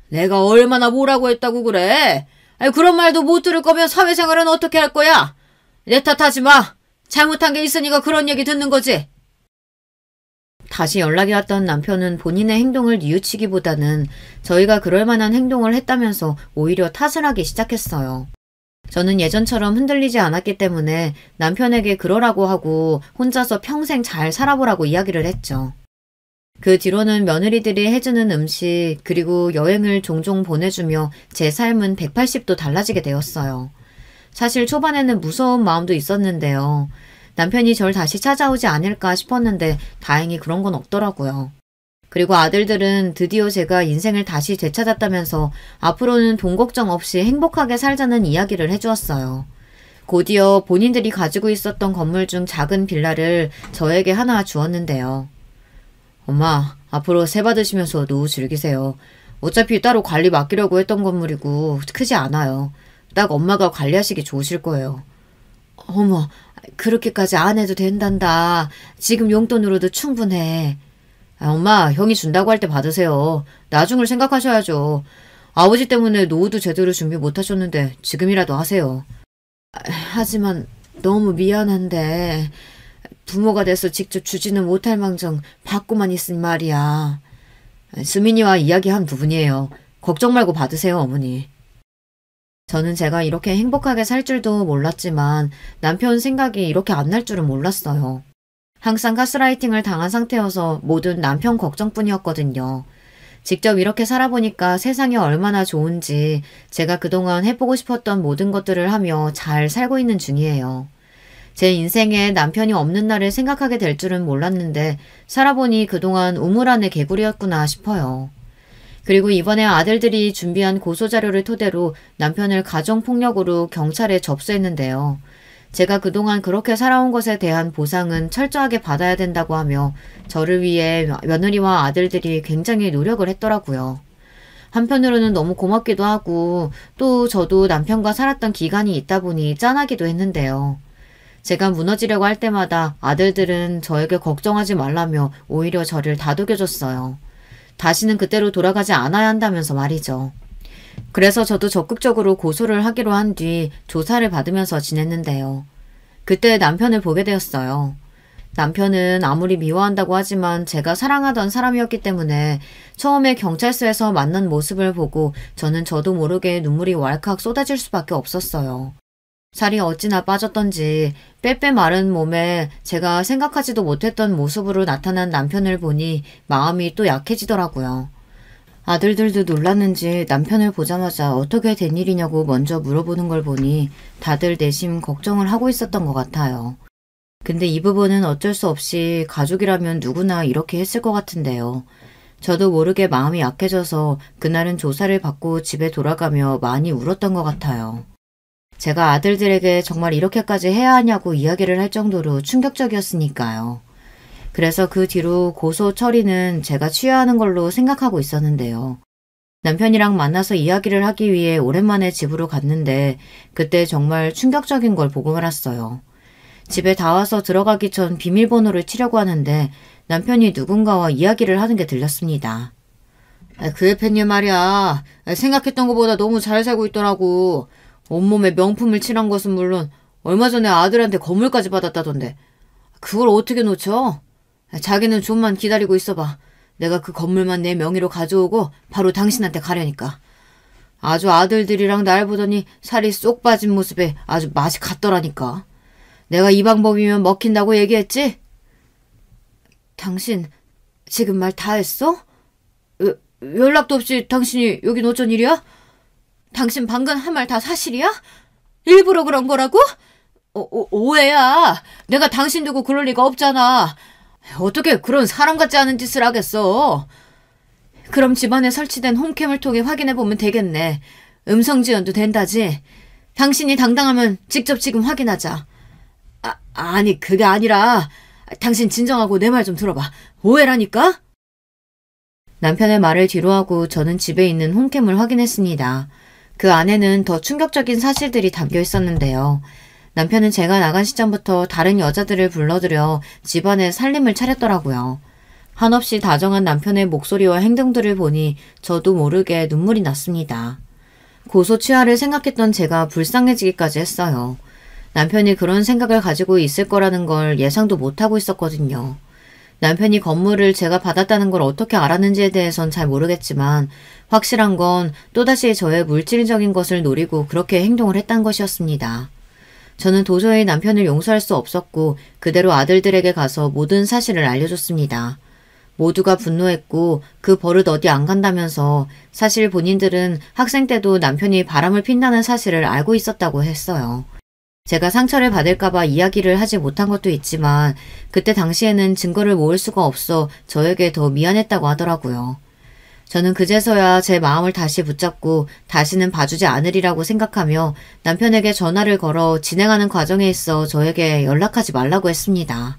내가 얼마나 뭐라고 했다고 그래. 아니, 그런 말도 못 들을 거면 사회생활은 어떻게 할 거야? 내 탓하지 마. 잘못한 게 있으니까 그런 얘기 듣는 거지. 다시 연락이 왔던 남편은 본인의 행동을 뉘우치기보다는 저희가 그럴 만한 행동을 했다면서 오히려 탓을 하기 시작했어요. 저는 예전처럼 흔들리지 않았기 때문에 남편에게 그러라고 하고 혼자서 평생 잘 살아보라고 이야기를 했죠. 그 뒤로는 며느리들이 해주는 음식 그리고 여행을 종종 보내주며 제 삶은 180도 달라지게 되었어요. 사실 초반에는 무서운 마음도 있었는데요. 남편이 절 다시 찾아오지 않을까 싶었는데 다행히 그런 건 없더라고요. 그리고 아들들은 드디어 제가 인생을 다시 되찾았다면서 앞으로는 돈 걱정 없이 행복하게 살자는 이야기를 해주었어요. 곧이어 본인들이 가지고 있었던 건물 중 작은 빌라를 저에게 하나 주었는데요. 엄마, 앞으로 세 받으시면서 노후 즐기세요. 어차피 따로 관리 맡기려고 했던 건물이고 크지 않아요. 딱 엄마가 관리하시기 좋으실 거예요. 어머, 그렇게까지 안 해도 된단다. 지금 용돈으로도 충분해. 엄마, 형이 준다고 할 때 받으세요. 나중을 생각하셔야죠. 아버지 때문에 노후도 제대로 준비 못하셨는데 지금이라도 하세요. 하지만 너무 미안한데 부모가 돼서 직접 주지는 못할 망정 받고만 있으니 말이야. 수민이와 이야기한 부분이에요. 걱정 말고 받으세요, 어머니. 저는 제가 이렇게 행복하게 살 줄도 몰랐지만 남편 생각이 이렇게 안 날 줄은 몰랐어요. 항상 가스라이팅을 당한 상태여서 모든 남편 걱정뿐이었거든요. 직접 이렇게 살아보니까 세상이 얼마나 좋은지 제가 그동안 해보고 싶었던 모든 것들을 하며 잘 살고 있는 중이에요. 제 인생에 남편이 없는 날을 생각하게 될 줄은 몰랐는데 살아보니 그동안 우물 안의 개구리였구나 싶어요. 그리고 이번에 아들들이 준비한 고소자료를 토대로 남편을 가정폭력으로 경찰에 접수했는데요. 제가 그동안 그렇게 살아온 것에 대한 보상은 철저하게 받아야 된다고 하며 저를 위해 며느리와 아들들이 굉장히 노력을 했더라고요. 한편으로는 너무 고맙기도 하고 또 저도 남편과 살았던 기간이 있다 보니 짠하기도 했는데요. 제가 무너지려고 할 때마다 아들들은 저에게 걱정하지 말라며 오히려 저를 다독여줬어요. 다시는 그때로 돌아가지 않아야 한다면서 말이죠. 그래서 저도 적극적으로 고소를 하기로 한 뒤 조사를 받으면서 지냈는데요. 그때 남편을 보게 되었어요. 남편은 아무리 미워한다고 하지만 제가 사랑하던 사람이었기 때문에 처음에 경찰서에서 만난 모습을 보고 저도 모르게 눈물이 왈칵 쏟아질 수밖에 없었어요. 살이 어찌나 빠졌던지 빼빼 마른 몸에 제가 생각하지도 못했던 모습으로 나타난 남편을 보니 마음이 또 약해지더라고요. 아들들도 놀랐는지 남편을 보자마자 어떻게 된 일이냐고 먼저 물어보는 걸 보니 다들 내심 걱정을 하고 있었던 것 같아요. 근데 이 부분은 어쩔 수 없이 가족이라면 누구나 이렇게 했을 것 같은데요. 저도 모르게 마음이 약해져서 그날은 조사를 받고 집에 돌아가며 많이 울었던 것 같아요. 제가 아들들에게 정말 이렇게까지 해야 하냐고 이야기를 할 정도로 충격적이었으니까요. 그래서 그 뒤로 고소 처리는 제가 취하하는 걸로 생각하고 있었는데요. 남편이랑 만나서 이야기를 하기 위해 오랜만에 집으로 갔는데 그때 정말 충격적인 걸 보고 말았어요. 집에 다 와서 들어가기 전 비밀번호를 치려고 하는데 남편이 누군가와 이야기를 하는 게 들렸습니다. 그 애팬님 말이야. 생각했던 것보다 너무 잘 살고 있더라고. 온몸에 명품을 칠한 것은 물론 얼마 전에 아들한테 건물까지 받았다던데. 그걸 어떻게 놓쳐? 자기는 좀만 기다리고 있어봐. 내가 그 건물만 내 명의로 가져오고 바로 당신한테 가려니까. 아주 아들들이랑 날 보더니 살이 쏙 빠진 모습에 아주 맛이 갔더라니까. 내가 이 방법이면 먹힌다고 얘기했지? 당신 지금 말 다 했어? 연락도 없이 당신이 여긴 어쩐 일이야? 당신 방금 한 말 다 사실이야? 일부러 그런 거라고? 오해야. 내가 당신 두고 그럴 리가 없잖아. 어떻게 그런 사람 같지 않은 짓을 하겠어? 그럼 집안에 설치된 홈캠을 통해 확인해보면 되겠네. 음성 지원도 된다지. 당신이 당당하면 직접 지금 확인하자. 아니 그게 아니라 당신 진정하고 내 말 좀 들어봐. 오해라니까? 남편의 말을 뒤로하고 저는 집에 있는 홈캠을 확인했습니다. 그 안에는 더 충격적인 사실들이 담겨 있었는데요. 남편은 제가 나간 시점부터 다른 여자들을 불러들여 집안에 살림을 차렸더라고요. 한없이 다정한 남편의 목소리와 행동들을 보니 저도 모르게 눈물이 났습니다. 고소 취하를 생각했던 제가 불쌍해지기까지 했어요. 남편이 그런 생각을 가지고 있을 거라는 걸 예상도 못하고 있었거든요. 남편이 건물을 제가 받았다는 걸 어떻게 알았는지에 대해선 잘 모르겠지만 확실한 건 또다시 저의 물질적인 것을 노리고 그렇게 행동을 했다는 것이었습니다. 저는 도저히 남편을 용서할 수 없었고 그대로 아들들에게 가서 모든 사실을 알려줬습니다. 모두가 분노했고 그 버릇 어디 안 간다면서 사실 본인들은 학생 때도 남편이 바람을 핀다는 사실을 알고 있었다고 했어요. 제가 상처를 받을까봐 이야기를 하지 못한 것도 있지만 그때 당시에는 증거를 모을 수가 없어 저에게 더 미안했다고 하더라고요. 저는 그제서야 제 마음을 다시 붙잡고 다시는 봐주지 않으리라고 생각하며 남편에게 전화를 걸어 진행하는 과정에 있어 저에게 연락하지 말라고 했습니다.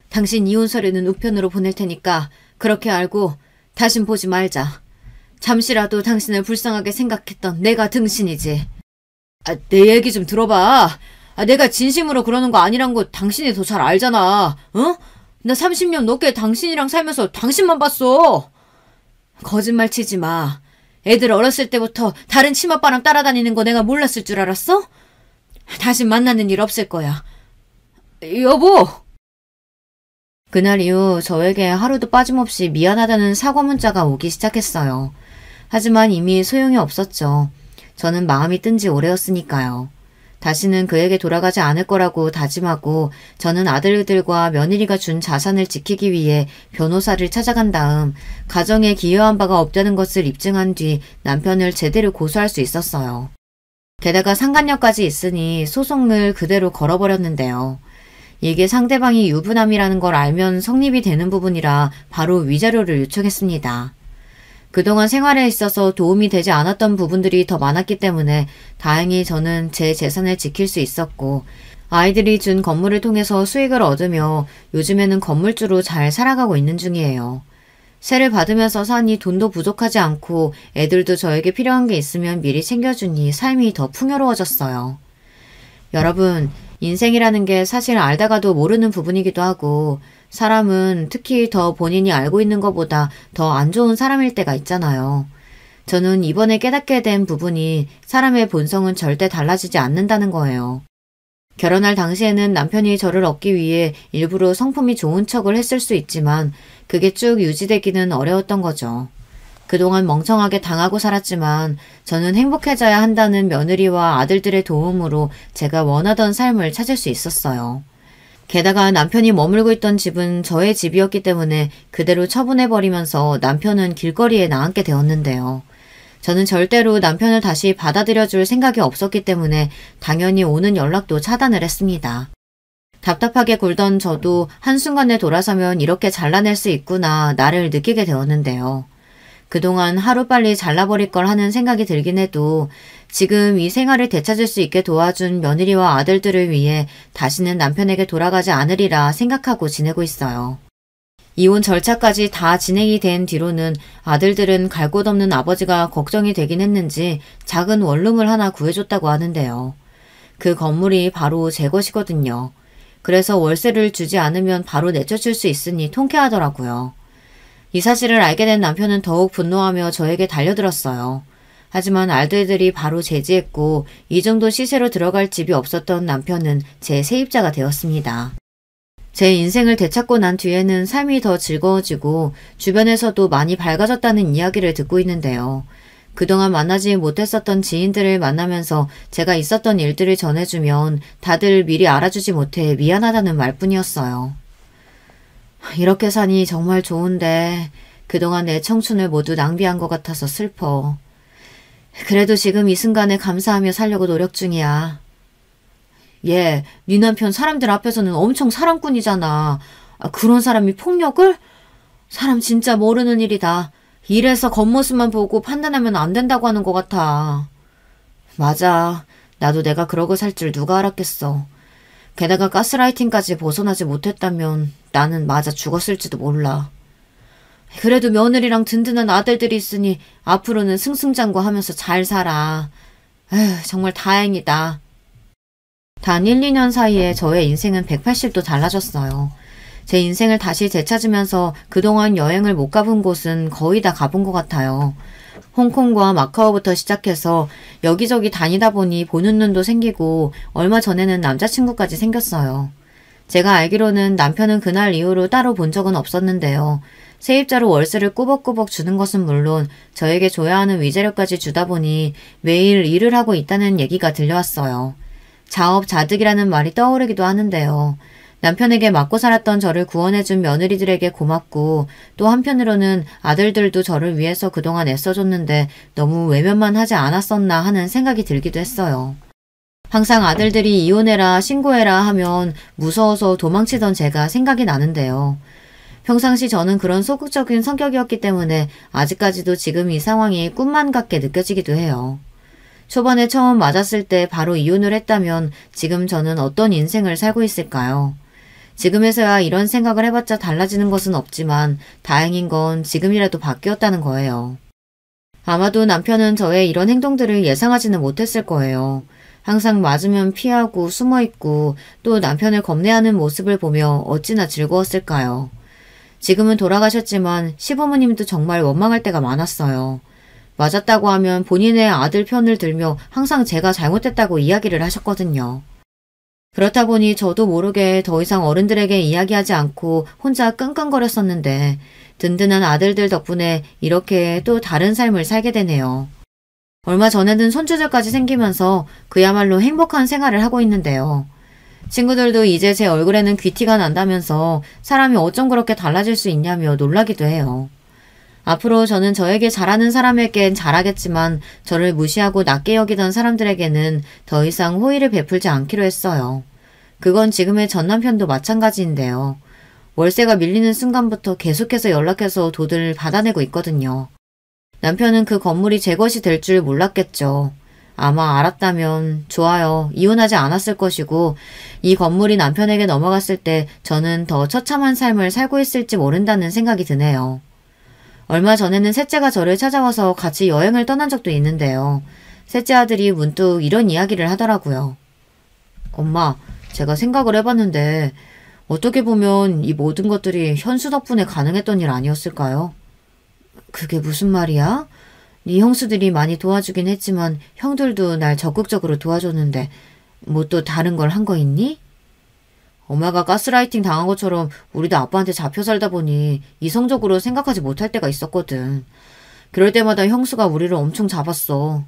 당신 이혼 서류는 우편으로 보낼 테니까 그렇게 알고 다신 보지 말자. 잠시라도 당신을 불쌍하게 생각했던 내가 등신이지. 내 얘기 좀 들어봐. 내가 진심으로 그러는 거 아니란 거 당신이 더 잘 알잖아. 어? 나 30년 넘게 당신이랑 살면서 당신만 봤어. 거짓말 치지 마. 애들 어렸을 때부터 다른 치맛바람 따라다니는 거 내가 몰랐을 줄 알았어? 다시 만나는 일 없을 거야. 여보! 그날 이후 저에게 하루도 빠짐없이 미안하다는 사과 문자가 오기 시작했어요. 하지만 이미 소용이 없었죠. 저는 마음이 뜬 지 오래였으니까요. 다시는 그에게 돌아가지 않을 거라고 다짐하고 저는 아들들과 며느리가 준 자산을 지키기 위해 변호사를 찾아간 다음 가정에 기여한 바가 없다는 것을 입증한 뒤 남편을 제대로 고소할 수 있었어요. 게다가 상간녀까지 있으니 소송을 그대로 걸어버렸는데요. 이게 상대방이 유부남이라는 걸 알면 성립이 되는 부분이라 바로 위자료를 요청했습니다. 그동안 생활에 있어서 도움이 되지 않았던 부분들이 더 많았기 때문에 다행히 저는 제 재산을 지킬 수 있었고 아이들이 준 건물을 통해서 수익을 얻으며 요즘에는 건물주로 잘 살아가고 있는 중이에요. 세를 받으면서 사니 돈도 부족하지 않고 애들도 저에게 필요한 게 있으면 미리 챙겨주니 삶이 더 풍요로워졌어요. 여러분, 인생이라는 게 사실 알다가도 모르는 부분이기도 하고 사람은 특히 더 본인이 알고 있는 것보다 더 안 좋은 사람일 때가 있잖아요. 저는 이번에 깨닫게 된 부분이 사람의 본성은 절대 달라지지 않는다는 거예요. 결혼할 당시에는 남편이 저를 얻기 위해 일부러 성품이 좋은 척을 했을 수 있지만 그게 쭉 유지되기는 어려웠던 거죠. 그동안 멍청하게 당하고 살았지만 저는 행복해져야 한다는 며느리와 아들들의 도움으로 제가 원하던 삶을 찾을 수 있었어요. 게다가 남편이 머물고 있던 집은 저의 집이었기 때문에 그대로 처분해버리면서 남편은 길거리에 나앉게 되었는데요. 저는 절대로 남편을 다시 받아들여줄 생각이 없었기 때문에 당연히 오는 연락도 차단을 했습니다. 답답하게 굴던 저도 한순간에 돌아서면 이렇게 잘라낼 수 있구나 나를 느끼게 되었는데요. 그동안 하루빨리 잘라버릴 걸 하는 생각이 들긴 해도 지금 이 생활을 되찾을 수 있게 도와준 며느리와 아들들을 위해 다시는 남편에게 돌아가지 않으리라 생각하고 지내고 있어요. 이혼 절차까지 다 진행이 된 뒤로는 아들들은 갈 곳 없는 아버지가 걱정이 되긴 했는지 작은 원룸을 하나 구해줬다고 하는데요. 그 건물이 바로 제 것이거든요. 그래서 월세를 주지 않으면 바로 내쫓을 수 있으니 통쾌하더라고요. 이 사실을 알게 된 남편은 더욱 분노하며 저에게 달려들었어요. 하지만 아들들이 바로 제지했고 이 정도 시세로 들어갈 집이 없었던 남편은 제 세입자가 되었습니다. 제 인생을 되찾고 난 뒤에는 삶이 더 즐거워지고 주변에서도 많이 밝아졌다는 이야기를 듣고 있는데요. 그동안 만나지 못했었던 지인들을 만나면서 제가 있었던 일들을 전해주면 다들 미리 알아주지 못해 미안하다는 말뿐이었어요. 이렇게 사니 정말 좋은데 그동안 내 청춘을 모두 낭비한 것 같아서 슬퍼. 그래도 지금 이 순간에 감사하며 살려고 노력 중이야. 얘, 네 남편 사람들 앞에서는 엄청 사랑꾼이잖아. 그런 사람이 폭력을? 사람 진짜 모르는 일이다. 이래서 겉모습만 보고 판단하면 안 된다고 하는 것 같아. 맞아. 나도 내가 그러고 살 줄 누가 알았겠어. 게다가 가스라이팅까지 벗어나지 못했다면 나는 맞아 죽었을지도 몰라. 그래도 며느리랑 든든한 아들들이 있으니 앞으로는 승승장구하면서 잘 살아. 에휴, 정말 다행이다. 단 1, 2년 사이에 저의 인생은 180도 달라졌어요. 제 인생을 다시 되찾으면서 그동안 여행을 못 가본 곳은 거의 다 가본 것 같아요. 홍콩과 마카오부터 시작해서 여기저기 다니다 보니 보는 눈도 생기고 얼마 전에는 남자친구까지 생겼어요. 제가 알기로는 남편은 그날 이후로 따로 본 적은 없었는데요. 세입자로 월세를 꾸벅꾸벅 주는 것은 물론 저에게 줘야 하는 위자료까지 주다 보니 매일 일을 하고 있다는 얘기가 들려왔어요. 자업자득이라는 말이 떠오르기도 하는데요. 남편에게 맞고 살았던 저를 구원해준 며느리들에게 고맙고 또 한편으로는 아들들도 저를 위해서 그동안 애써줬는데 너무 외면만 하지 않았었나 하는 생각이 들기도 했어요. 항상 아들들이 이혼해라 신고해라 하면 무서워서 도망치던 제가 생각이 나는데요. 평상시 저는 그런 소극적인 성격이었기 때문에 아직까지도 지금 이 상황이 꿈만 같게 느껴지기도 해요. 초반에 처음 맞았을 때 바로 이혼을 했다면 지금 저는 어떤 인생을 살고 있을까요? 지금에서야 이런 생각을 해봤자 달라지는 것은 없지만 다행인 건 지금이라도 바뀌었다는 거예요. 아마도 남편은 저의 이런 행동들을 예상하지는 못했을 거예요. 항상 맞으면 피하고 숨어있고 또 남편을 겁내하는 모습을 보며 어찌나 즐거웠을까요? 지금은 돌아가셨지만 시부모님도 정말 원망할 때가 많았어요. 맞았다고 하면 본인의 아들 편을 들며 항상 제가 잘못했다고 이야기를 하셨거든요. 그렇다 보니 저도 모르게 더 이상 어른들에게 이야기하지 않고 혼자 끙끙거렸었는데 든든한 아들들 덕분에 이렇게 또 다른 삶을 살게 되네요. 얼마 전에는 손주들까지 생기면서 그야말로 행복한 생활을 하고 있는데요. 친구들도 이제 제 얼굴에는 귀티가 난다면서 사람이 어쩜 그렇게 달라질 수 있냐며 놀라기도 해요. 앞으로 저는 저에게 잘하는 사람에겐 잘하겠지만 저를 무시하고 낮게 여기던 사람들에게는 더 이상 호의를 베풀지 않기로 했어요. 그건 지금의 전 남편도 마찬가지인데요. 월세가 밀리는 순간부터 계속해서 연락해서 돈을 받아내고 있거든요. 남편은 그 건물이 제 것이 될 줄 몰랐겠죠. 아마 알았다면 좋아요. 이혼하지 않았을 것이고 이 건물이 남편에게 넘어갔을 때 저는 더 처참한 삶을 살고 있을지 모른다는 생각이 드네요. 얼마 전에는 셋째가 저를 찾아와서 같이 여행을 떠난 적도 있는데요. 셋째 아들이 문득 이런 이야기를 하더라고요. 엄마, 제가 생각을 해봤는데 어떻게 보면 이 모든 것들이 현수 덕분에 가능했던 일 아니었을까요? 그게 무슨 말이야? 네 형수들이 많이 도와주긴 했지만 형들도 날 적극적으로 도와줬는데 뭐 또 다른 걸 한 거 있니? 엄마가 가스라이팅 당한 것처럼 우리도 아빠한테 잡혀 살다 보니 이성적으로 생각하지 못할 때가 있었거든. 그럴 때마다 형수가 우리를 엄청 잡았어.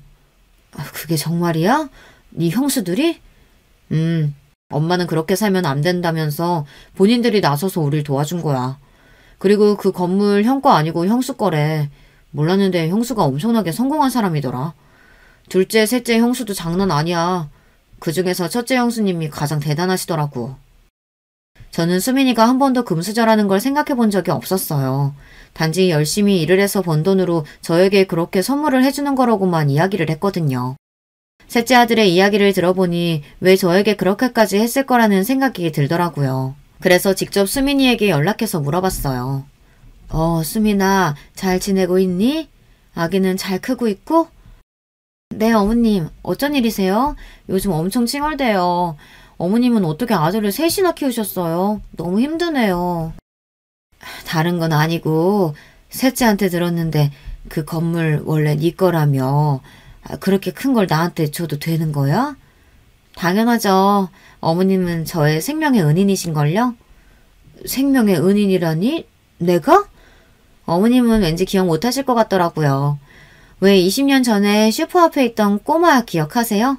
그게 정말이야? 네 형수들이? 엄마는 그렇게 살면 안 된다면서 본인들이 나서서 우릴 도와준 거야. 그리고 그 건물 형 거 아니고 형수 거래. 몰랐는데 형수가 엄청나게 성공한 사람이더라. 둘째, 셋째 형수도 장난 아니야. 그중에서 첫째 형수님이 가장 대단하시더라고. 저는 수민이가 한 번도 금수저라는 걸 생각해 본 적이 없었어요. 단지 열심히 일을 해서 번 돈으로 저에게 그렇게 선물을 해주는 거라고만 이야기를 했거든요. 셋째 아들의 이야기를 들어보니 왜 저에게 그렇게까지 했을 거라는 생각이 들더라고요. 그래서 직접 수민이에게 연락해서 물어봤어요. 수민아, 잘 지내고 있니? 아기는 잘 크고 있고? 네, 어머님. 어쩐 일이세요? 요즘 엄청 칭얼대요. 어머님은 어떻게 아들을 셋이나 키우셨어요? 너무 힘드네요. 다른 건 아니고 셋째한테 들었는데 그 건물 원래 네 거라며. 그렇게 큰 걸 나한테 줘도 되는 거야? 당연하죠. 어머님은 저의 생명의 은인이신걸요? 생명의 은인이라니? 내가? 어머님은 왠지 기억 못하실 것 같더라고요. 왜 20년 전에 슈퍼 앞에 있던 꼬마 기억하세요?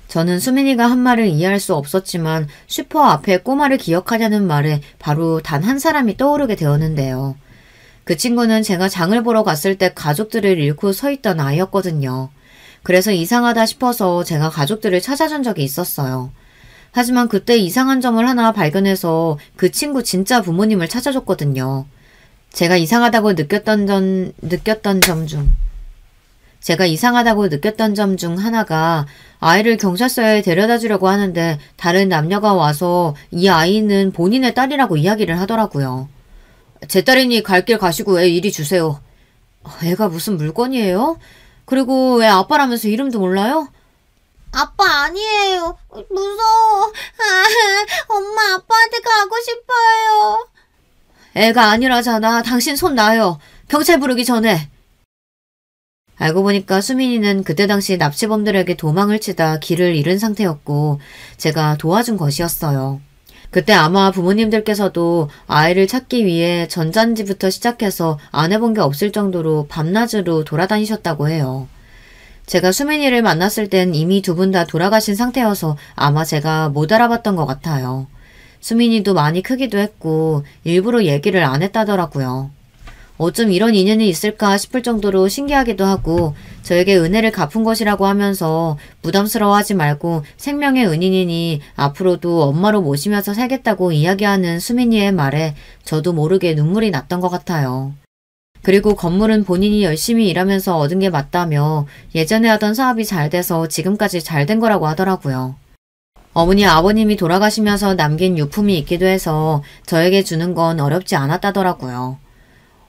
저는 수민이가 한 말을 이해할 수 없었지만 슈퍼 앞에 꼬마를 기억하냐는 말에 바로 단 한 사람이 떠오르게 되었는데요. 그 친구는 제가 장을 보러 갔을 때 가족들을 잃고 서 있던 아이였거든요. 그래서 이상하다 싶어서 제가 가족들을 찾아준 적이 있었어요. 하지만 그때 이상한 점을 하나 발견해서 그 친구 진짜 부모님을 찾아줬거든요. 제가 이상하다고 느꼈던 점 중 하나가 아이를 경찰서에 데려다 주려고 하는데 다른 남녀가 와서 이 아이는 본인의 딸이라고 이야기를 하더라고요. 제 딸이니 갈 길 가시고 애 이리 주세요. 애가 무슨 물건이에요? 그리고 왜 아빠라면서 이름도 몰라요? 아빠 아니에요. 무서워. 엄마 아빠한테 가고 싶어요. 애가 아니라잖아. 당신 손 놔요. 경찰 부르기 전에. 알고 보니까 수민이는 그때 당시 납치범들에게 도망을 치다 길을 잃은 상태였고 제가 도와준 것이었어요. 그때 아마 부모님들께서도 아이를 찾기 위해 전단지부터 시작해서 안 해본 게 없을 정도로 밤낮으로 돌아다니셨다고 해요. 제가 수민이를 만났을 땐 이미 두 분 다 돌아가신 상태여서 아마 제가 못 알아봤던 것 같아요. 수민이도 많이 크기도 했고 일부러 얘기를 안 했다더라고요. 어쩜 이런 인연이 있을까 싶을 정도로 신기하기도 하고 저에게 은혜를 갚은 것이라고 하면서 부담스러워하지 말고 생명의 은인이니 앞으로도 엄마로 모시면서 살겠다고 이야기하는 수민이의 말에 저도 모르게 눈물이 났던 것 같아요. 그리고 건물은 본인이 열심히 일하면서 얻은 게 맞다며 예전에 하던 사업이 잘 돼서 지금까지 잘 된 거라고 하더라고요. 어머니 아버님이 돌아가시면서 남긴 유품이 있기도 해서 저에게 주는 건 어렵지 않았다더라고요.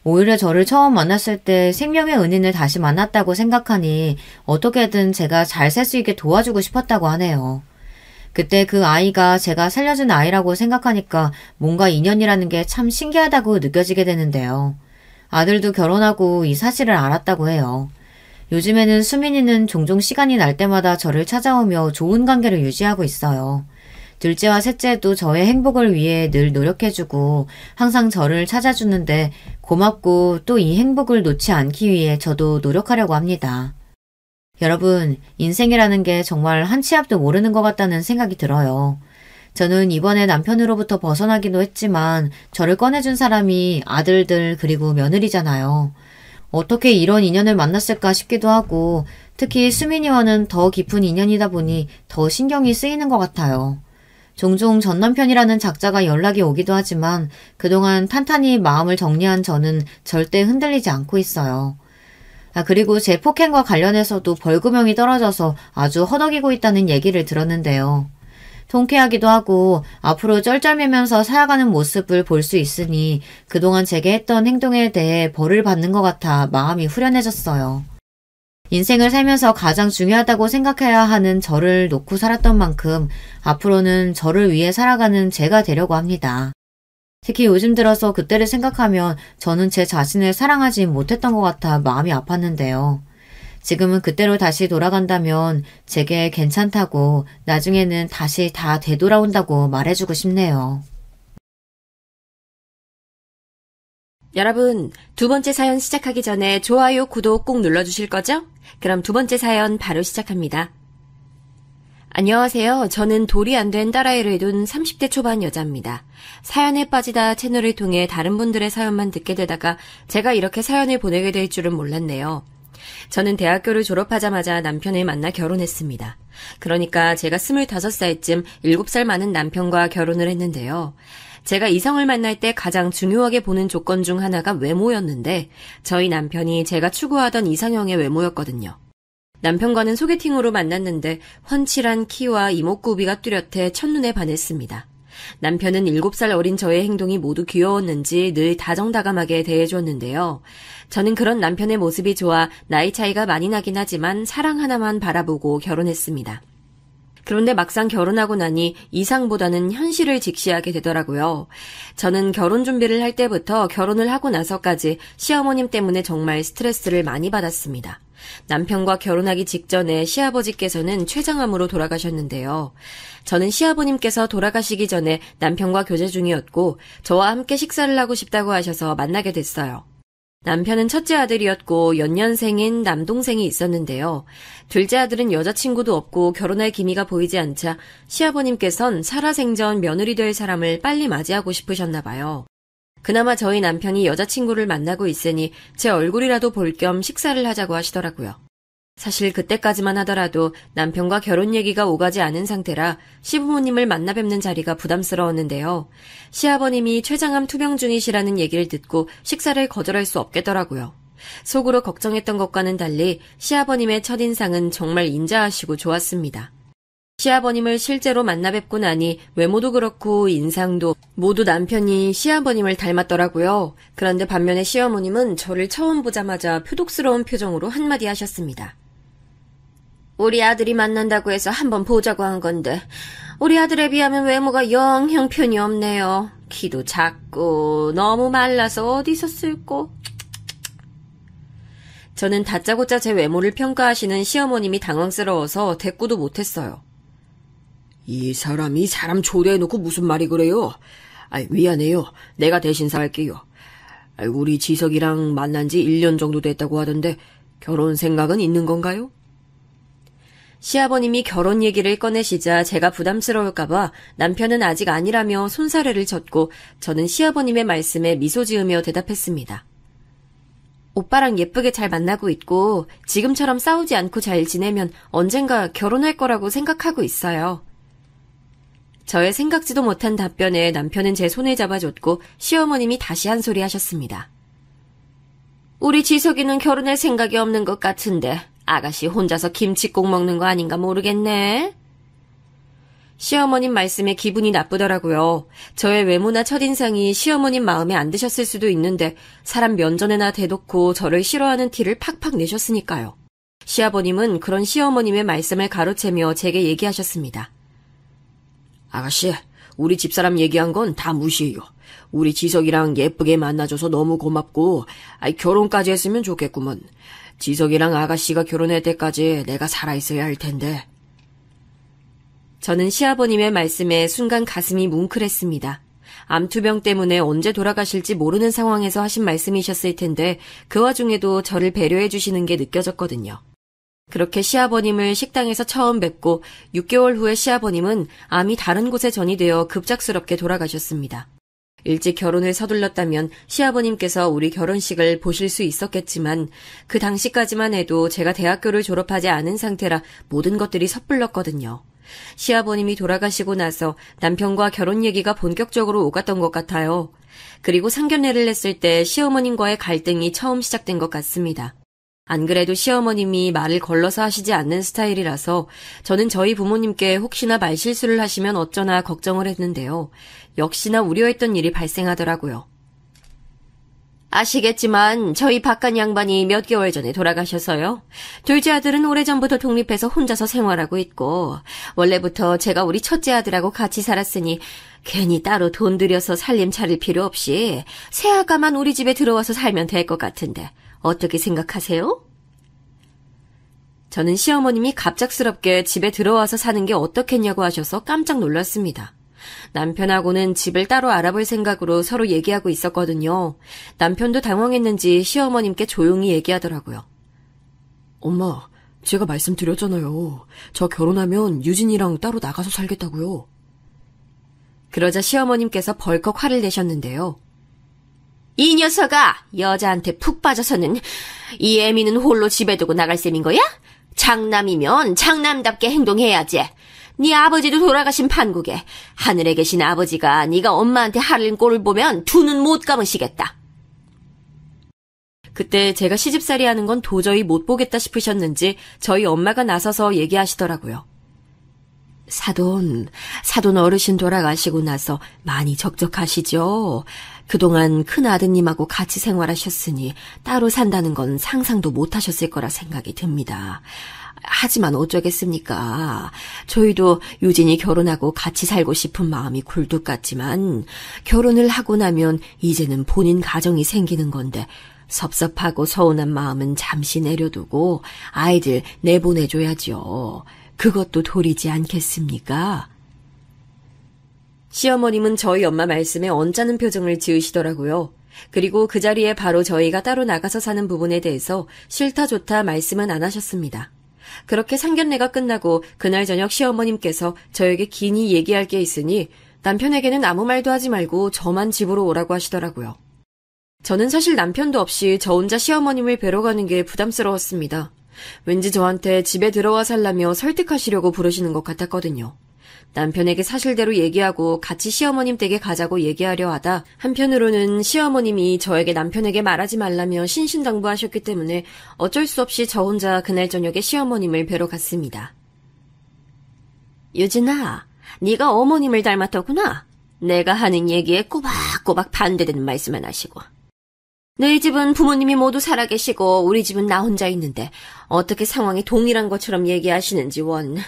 오히려 저를 처음 만났을 때 생명의 은인을 다시 만났다고 생각하니 어떻게든 제가 잘 살 수 있게 도와주고 싶었다고 하네요. 그때 그 아이가 제가 살려준 아이라고 생각하니까 뭔가 인연이라는 게 참 신기하다고 느껴지게 되는데요. 아들도 결혼하고 이 사실을 알았다고 해요. 요즘에는 수민이는 종종 시간이 날 때마다 저를 찾아오며 좋은 관계를 유지하고 있어요. 둘째와 셋째도 저의 행복을 위해 늘 노력해주고 항상 저를 찾아주는데 고맙고 또 이 행복을 놓지 않기 위해 저도 노력하려고 합니다. 여러분, 인생이라는 게 정말 한 치 앞도 모르는 것 같다는 생각이 들어요. 저는 이번에 남편으로부터 벗어나기도 했지만 저를 꺼내준 사람이 아들들 그리고 며느리잖아요. 어떻게 이런 인연을 만났을까 싶기도 하고 특히 수민이와는 더 깊은 인연이다 보니 더 신경이 쓰이는 것 같아요. 종종 전 남편이라는 작자가 연락이 오기도 하지만 그동안 탄탄히 마음을 정리한 저는 절대 흔들리지 않고 있어요. 그리고 제 폭행과 관련해서도 벌금형이 떨어져서 아주 허덕이고 있다는 얘기를 들었는데요. 통쾌하기도 하고 앞으로 쩔쩔매면서 살아가는 모습을 볼 수 있으니 그동안 제게 했던 행동에 대해 벌을 받는 것 같아 마음이 후련해졌어요. 인생을 살면서 가장 중요하다고 생각해야 하는 저를 놓고 살았던 만큼 앞으로는 저를 위해 살아가는 제가 되려고 합니다. 특히 요즘 들어서 그때를 생각하면 저는 제 자신을 사랑하지 못했던 것 같아 마음이 아팠는데요. 지금은 그때로 다시 돌아간다면 제게 괜찮다고 나중에는 다시 다 되돌아온다고 말해주고 싶네요. 여러분, 두 번째 사연 시작하기 전에 좋아요, 구독 꼭 눌러주실 거죠? 그럼 두 번째 사연 바로 시작합니다. 안녕하세요. 저는 돌이 안 된 딸아이를 둔 30대 초반 여자입니다. 사연에 빠지다 채널을 통해 다른 분들의 사연만 듣게 되다가 제가 이렇게 사연을 보내게 될 줄은 몰랐네요. 저는 대학교를 졸업하자마자 남편을 만나 결혼했습니다. 그러니까 제가 25살쯤 7살 많은 남편과 결혼을 했는데요. 제가 이성을 만날 때 가장 중요하게 보는 조건 중 하나가 외모였는데 저희 남편이 제가 추구하던 이상형의 외모였거든요. 남편과는 소개팅으로 만났는데 훤칠한 키와 이목구비가 뚜렷해 첫눈에 반했습니다. 남편은 7살 어린 저의 행동이 모두 귀여웠는지 늘 다정다감하게 대해줬는데요. 저는 그런 남편의 모습이 좋아 나이 차이가 많이 나긴 하지만 사랑 하나만 바라보고 결혼했습니다. 그런데 막상 결혼하고 나니 이상보다는 현실을 직시하게 되더라고요. 저는 결혼 준비를 할 때부터 결혼을 하고 나서까지 시어머님 때문에 정말 스트레스를 많이 받았습니다. 남편과 결혼하기 직전에 시아버지께서는 췌장암으로 돌아가셨는데요. 저는 시아버님께서 돌아가시기 전에 남편과 교제 중이었고 저와 함께 식사를 하고 싶다고 하셔서 만나게 됐어요. 남편은 첫째 아들이었고 연년생인 남동생이 있었는데요. 둘째 아들은 여자친구도 없고 결혼할 기미가 보이지 않자 시아버님께선 살아생전 며느리 될 사람을 빨리 맞이하고 싶으셨나 봐요. 그나마 저희 남편이 여자친구를 만나고 있으니 제 얼굴이라도 볼 겸 식사를 하자고 하시더라고요. 사실 그때까지만 하더라도 남편과 결혼 얘기가 오가지 않은 상태라 시부모님을 만나 뵙는 자리가 부담스러웠는데요. 시아버님이 췌장암 투병 중이시라는 얘기를 듣고 식사를 거절할 수 없겠더라고요. 속으로 걱정했던 것과는 달리 시아버님의 첫인상은 정말 인자하시고 좋았습니다. 시아버님을 실제로 만나 뵙고 나니 외모도 그렇고 인상도 모두 남편이 시아버님을 닮았더라고요. 그런데 반면에 시어머님은 저를 처음 보자마자 표독스러운 표정으로 한마디 하셨습니다. 우리 아들이 만난다고 해서 한번 보자고 한 건데 우리 아들에 비하면 외모가 영 형편이 없네요. 키도 작고 너무 말라서 어디서 쓸고. 저는 다짜고짜 제 외모를 평가하시는 시어머님이 당황스러워서 대꾸도 못했어요. 이 사람이 사람 초대해놓고 무슨 말이 그래요? 미안해요. 내가 대신 살게요. 우리 지석이랑 만난 지 1년 정도 됐다고 하던데 결혼 생각은 있는 건가요? 시아버님이 결혼 얘기를 꺼내시자 제가 부담스러울까봐 남편은 아직 아니라며 손사래를 젓고 저는 시아버님의 말씀에 미소 지으며 대답했습니다. 오빠랑 예쁘게 잘 만나고 있고 지금처럼 싸우지 않고 잘 지내면 언젠가 결혼할 거라고 생각하고 있어요. 저의 생각지도 못한 답변에 남편은 제 손을 잡아줬고 시어머님이 다시 한 소리 하셨습니다. 우리 지석이는 결혼할 생각이 없는 것 같은데 아가씨 혼자서 김치국 먹는 거 아닌가 모르겠네. 시어머님 말씀에 기분이 나쁘더라고요. 저의 외모나 첫인상이 시어머님 마음에 안 드셨을 수도 있는데 사람 면전에나 대놓고 저를 싫어하는 티를 팍팍 내셨으니까요. 시아버님은 그런 시어머님의 말씀을 가로채며 제게 얘기하셨습니다. 아가씨, 우리 집사람 얘기한 건 다 무시해요. 우리 지석이랑 예쁘게 만나줘서 너무 고맙고 결혼까지 했으면 좋겠구먼. 지석이랑 아가씨가 결혼할 때까지 내가 살아있어야 할 텐데. 저는 시아버님의 말씀에 순간 가슴이 뭉클했습니다. 암투병 때문에 언제 돌아가실지 모르는 상황에서 하신 말씀이셨을 텐데 그 와중에도 저를 배려해 주시는 게 느껴졌거든요. 그렇게 시아버님을 식당에서 처음 뵙고 6개월 후에 시아버님은 암이 다른 곳에 전이되어 급작스럽게 돌아가셨습니다. 일찍 결혼을 서둘렀다면 시아버님께서 우리 결혼식을 보실 수 있었겠지만 그 당시까지만 해도 제가 대학교를 졸업하지 않은 상태라 모든 것들이 섣불렀거든요. 시아버님이 돌아가시고 나서 남편과 결혼 얘기가 본격적으로 오갔던 것 같아요. 그리고 상견례를 했을 때 시어머님과의 갈등이 처음 시작된 것 같습니다. 안 그래도 시어머님이 말을 걸러서 하시지 않는 스타일이라서 저는 저희 부모님께 혹시나 말실수를 하시면 어쩌나 걱정을 했는데요. 역시나 우려했던 일이 발생하더라고요. 아시겠지만 저희 박간 양반이 몇 개월 전에 돌아가셔서요. 둘째 아들은 오래전부터 독립해서 혼자서 생활하고 있고 원래부터 제가 우리 첫째 아들하고 같이 살았으니 괜히 따로 돈 들여서 살림 차릴 필요 없이 새아가만 우리 집에 들어와서 살면 될 것 같은데 어떻게 생각하세요? 저는 시어머님이 갑작스럽게 집에 들어와서 사는 게 어떻겠냐고 하셔서 깜짝 놀랐습니다. 남편하고는 집을 따로 알아볼 생각으로 서로 얘기하고 있었거든요. 남편도 당황했는지 시어머님께 조용히 얘기하더라고요. 엄마, 제가 말씀드렸잖아요. 저 결혼하면 유진이랑 따로 나가서 살겠다고요. 그러자 시어머님께서 벌컥 화를 내셨는데요. 이 녀석아, 여자한테 푹 빠져서는 이 애미는 홀로 집에 두고 나갈 셈인 거야? 장남이면 장남답게 행동해야지. 네 아버지도 돌아가신 판국에 하늘에 계신 아버지가 네가 엄마한테 하는 꼴을 보면 두 눈 못 감으시겠다. 그때 제가 시집살이 하는 건 도저히 못 보겠다 싶으셨는지 저희 엄마가 나서서 얘기하시더라고요. 사돈 어르신 돌아가시고 나서 많이 적적하시죠? 그동안 큰 아드님하고 같이 생활하셨으니 따로 산다는 건 상상도 못 하셨을 거라 생각이 듭니다. 하지만 어쩌겠습니까? 저희도 유진이 결혼하고 같이 살고 싶은 마음이 굴뚝 같지만 결혼을 하고 나면 이제는 본인 가정이 생기는 건데 섭섭하고 서운한 마음은 잠시 내려두고 아이들 내보내줘야죠. 그것도 도리지 않겠습니까? 시어머님은 저희 엄마 말씀에 언짢은 표정을 지으시더라고요. 그리고 그 자리에 바로 저희가 따로 나가서 사는 부분에 대해서 싫다 좋다 말씀은 안 하셨습니다. 그렇게 상견례가 끝나고 그날 저녁 시어머님께서 저에게 긴히 얘기할 게 있으니 남편에게는 아무 말도 하지 말고 저만 집으로 오라고 하시더라고요. 저는 사실 남편도 없이 저 혼자 시어머님을 뵈러 가는 게 부담스러웠습니다. 왠지 저한테 집에 들어와 살라며 설득하시려고 부르시는 것 같았거든요. 남편에게 사실대로 얘기하고 같이 시어머님 댁에 가자고 얘기하려 하다 한편으로는 시어머님이 저에게 남편에게 말하지 말라며 신신당부하셨기 때문에 어쩔 수 없이 저 혼자 그날 저녁에 시어머님을 뵈러 갔습니다. 유진아, 네가 어머님을 닮았더구나. 내가 하는 얘기에 꼬박꼬박 반대되는 말씀만 하시고. 너희 집은 부모님이 모두 살아계시고 우리 집은 나 혼자 있는데 어떻게 상황이 동일한 것처럼 얘기하시는지 원.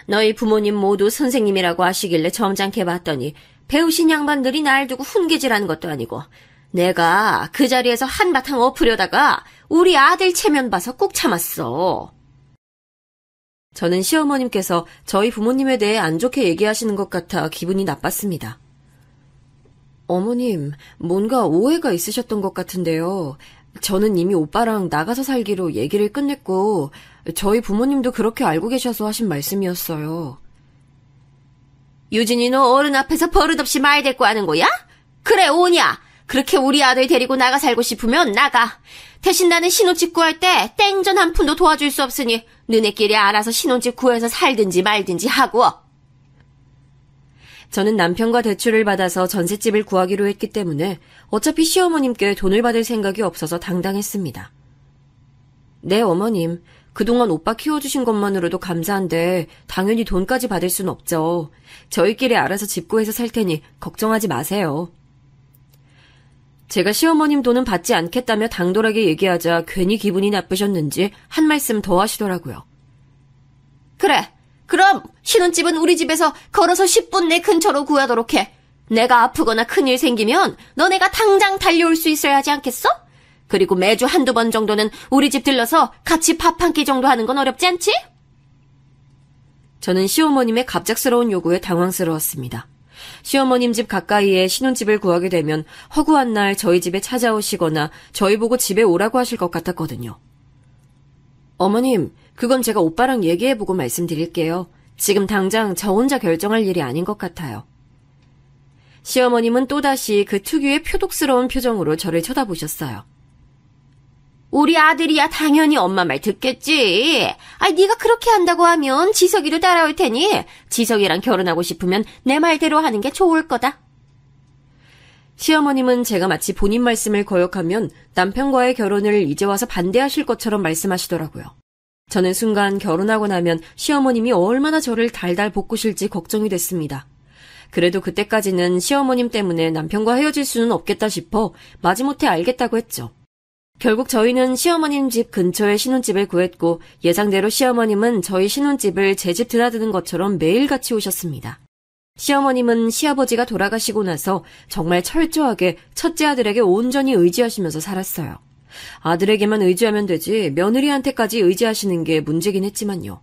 너희 부모님 모두 선생님이라고 하시길래 점잖게 봤더니 배우신 양반들이 날 두고 훈계질하는 것도 아니고 내가 그 자리에서 한바탕 엎으려다가 우리 아들 체면 봐서 꾹 참았어. 저는 시어머님께서 저희 부모님에 대해 안 좋게 얘기하시는 것 같아 기분이 나빴습니다. 어머님, 뭔가 오해가 있으셨던 것 같은데요. 저는 이미 오빠랑 나가서 살기로 얘기를 끝냈고 저희 부모님도 그렇게 알고 계셔서 하신 말씀이었어요. 유진이 너 어른 앞에서 버릇없이 말 대꾸 하는 거야? 그래 오냐? 그렇게 우리 아들 데리고 나가 살고 싶으면 나가. 대신 나는 신혼집 구할 때 땡전 한 푼도 도와줄 수 없으니 너네끼리 알아서 신혼집 구해서 살든지 말든지 하고. 저는 남편과 대출을 받아서 전셋집을 구하기로 했기 때문에 어차피 시어머님께 돈을 받을 생각이 없어서 당당했습니다. 네, 어머님. 그동안 오빠 키워주신 것만으로도 감사한데 당연히 돈까지 받을 순 없죠. 저희끼리 알아서 집 구해서 살 테니 걱정하지 마세요. 제가 시어머님 돈은 받지 않겠다며 당돌하게 얘기하자 괜히 기분이 나쁘셨는지 한 말씀 더 하시더라고요. 그래. 그럼 신혼집은 우리 집에서 걸어서 10분 내 근처로 구하도록 해. 내가 아프거나 큰일 생기면 너네가 당장 달려올 수 있어야 하지 않겠어? 그리고 매주 한두 번 정도는 우리 집 들러서 같이 밥 한 끼 정도 하는 건 어렵지 않지? 저는 시어머님의 갑작스러운 요구에 당황스러웠습니다. 시어머님 집 가까이에 신혼집을 구하게 되면 허구한 날 저희 집에 찾아오시거나 저희 보고 집에 오라고 하실 것 같았거든요. 어머님, 그건 제가 오빠랑 얘기해보고 말씀드릴게요. 지금 당장 저 혼자 결정할 일이 아닌 것 같아요. 시어머님은 또다시 그 특유의 표독스러운 표정으로 저를 쳐다보셨어요. 우리 아들이야 당연히 엄마 말 듣겠지. 네가 그렇게 한다고 하면 지석이도 따라올 테니 지석이랑 결혼하고 싶으면 내 말대로 하는 게 좋을 거다. 시어머님은 제가 마치 본인 말씀을 거역하면 남편과의 결혼을 이제 와서 반대하실 것처럼 말씀하시더라고요. 저는 순간 결혼하고 나면 시어머님이 얼마나 저를 달달 볶으실지 걱정이 됐습니다. 그래도 그때까지는 시어머님 때문에 남편과 헤어질 수는 없겠다 싶어 마지못해 알겠다고 했죠. 결국 저희는 시어머님 집 근처에 신혼집을 구했고 예상대로 시어머님은 저희 신혼집을 제 집 드나드는 것처럼 매일같이 오셨습니다. 시어머님은 시아버지가 돌아가시고 나서 정말 철저하게 첫째 아들에게 온전히 의지하시면서 살았어요. 아들에게만 의지하면 되지 며느리한테까지 의지하시는 게 문제긴 했지만요.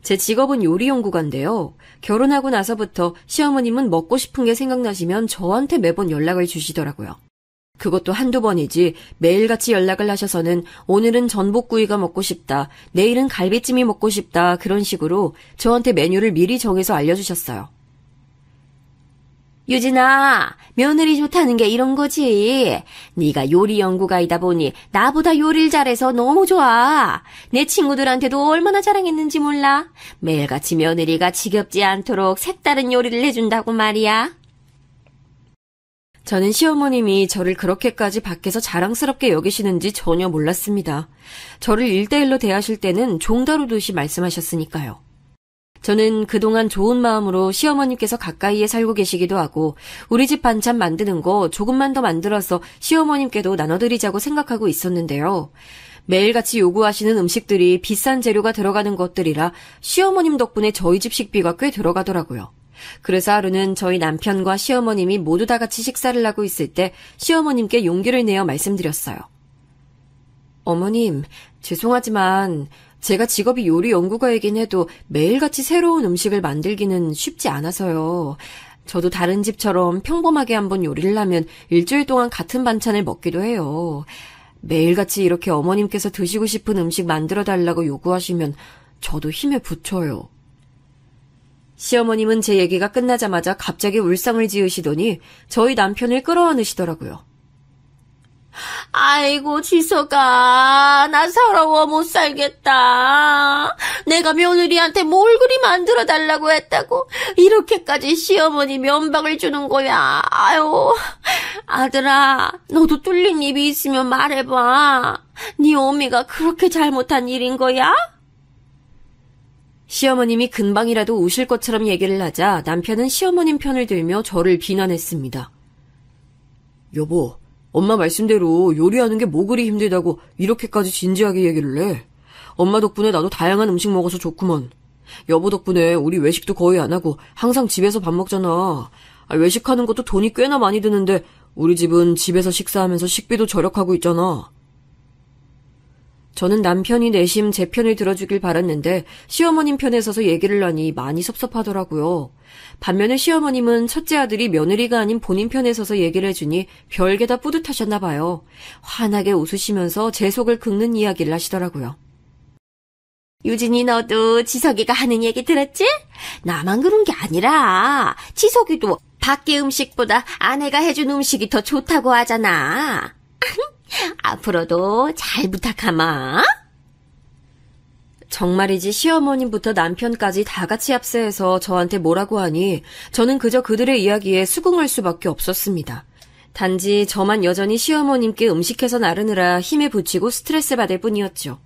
제 직업은 요리 연구가인데요. 결혼하고 나서부터 시어머님은 먹고 싶은 게 생각나시면 저한테 매번 연락을 주시더라고요. 그것도 한두 번이지 매일같이 연락을 하셔서는 오늘은 전복구이가 먹고 싶다, 내일은 갈비찜이 먹고 싶다 그런 식으로 저한테 메뉴를 미리 정해서 알려주셨어요. 유진아, 며느리 좋다는 게 이런 거지. 네가 요리 연구가이다 보니 나보다 요리를 잘해서 너무 좋아. 내 친구들한테도 얼마나 자랑했는지 몰라. 매일같이 며느리가 지겹지 않도록 색다른 요리를 해준다고 말이야. 저는 시어머님이 저를 그렇게까지 밖에서 자랑스럽게 여기시는지 전혀 몰랐습니다. 저를 1대1로 대하실 때는 종 다루듯이 말씀하셨으니까요. 저는 그동안 좋은 마음으로 시어머님께서 가까이에 살고 계시기도 하고 우리 집 반찬 만드는 거 조금만 더 만들어서 시어머님께도 나눠드리자고 생각하고 있었는데요. 매일같이 요구하시는 음식들이 비싼 재료가 들어가는 것들이라 시어머님 덕분에 저희 집 식비가 꽤 들어가더라고요. 그래서 하루는 저희 남편과 시어머님이 모두 다 같이 식사를 하고 있을 때 시어머님께 용기를 내어 말씀드렸어요. 어머님, 죄송하지만 제가 직업이 요리 연구가이긴 해도 매일같이 새로운 음식을 만들기는 쉽지 않아서요. 저도 다른 집처럼 평범하게 한번 요리를 하면 일주일 동안 같은 반찬을 먹기도 해요. 매일같이 이렇게 어머님께서 드시고 싶은 음식 만들어달라고 요구하시면 저도 힘에 부쳐요. 시어머님은 제 얘기가 끝나자마자 갑자기 울상을 지으시더니 저희 남편을 끌어안으시더라고요. 아이고 지석아, 나 서러워 못 살겠다. 내가 며느리한테 뭘 그리 만들어 달라고 했다고 이렇게까지 시어머니 면박을 주는 거야. 아유, 아들아, 너도 뚫린 입이 있으면 말해봐. 네 어미가 그렇게 잘못한 일인 거야? 시어머님이 금방이라도 우실 것처럼 얘기를 하자 남편은 시어머님 편을 들며 저를 비난했습니다. 여보, 엄마 말씀대로 요리하는 게 뭐 그리 힘들다고 이렇게까지 진지하게 얘기를 해. 엄마 덕분에 나도 다양한 음식 먹어서 좋구먼. 여보 덕분에 우리 외식도 거의 안 하고 항상 집에서 밥 먹잖아. 외식하는 것도 돈이 꽤나 많이 드는데 우리 집은 집에서 식사하면서 식비도 절약하고 있잖아. 저는 남편이 내심 제 편을 들어주길 바랐는데 시어머님 편에 서서 얘기를 하니 많이 섭섭하더라고요. 반면에 시어머님은 첫째 아들이 며느리가 아닌 본인 편에 서서 얘기를 해주니 별게 다 뿌듯하셨나 봐요. 환하게 웃으시면서 제 속을 긁는 이야기를 하시더라고요. 유진이, 너도 지석이가 하는 얘기 들었지? 나만 그런 게 아니라 지석이도 밖에 음식보다 아내가 해준 음식이 더 좋다고 하잖아. 앞으로도 잘 부탁하마. 정말이지 시어머님부터 남편까지 다 같이 합세해서 저한테 뭐라고 하니 저는 그저 그들의 이야기에 수긍할 수밖에 없었습니다. 단지 저만 여전히 시어머님께 음식해서 나르느라 힘에 부치고 스트레스 받을 뿐이었죠.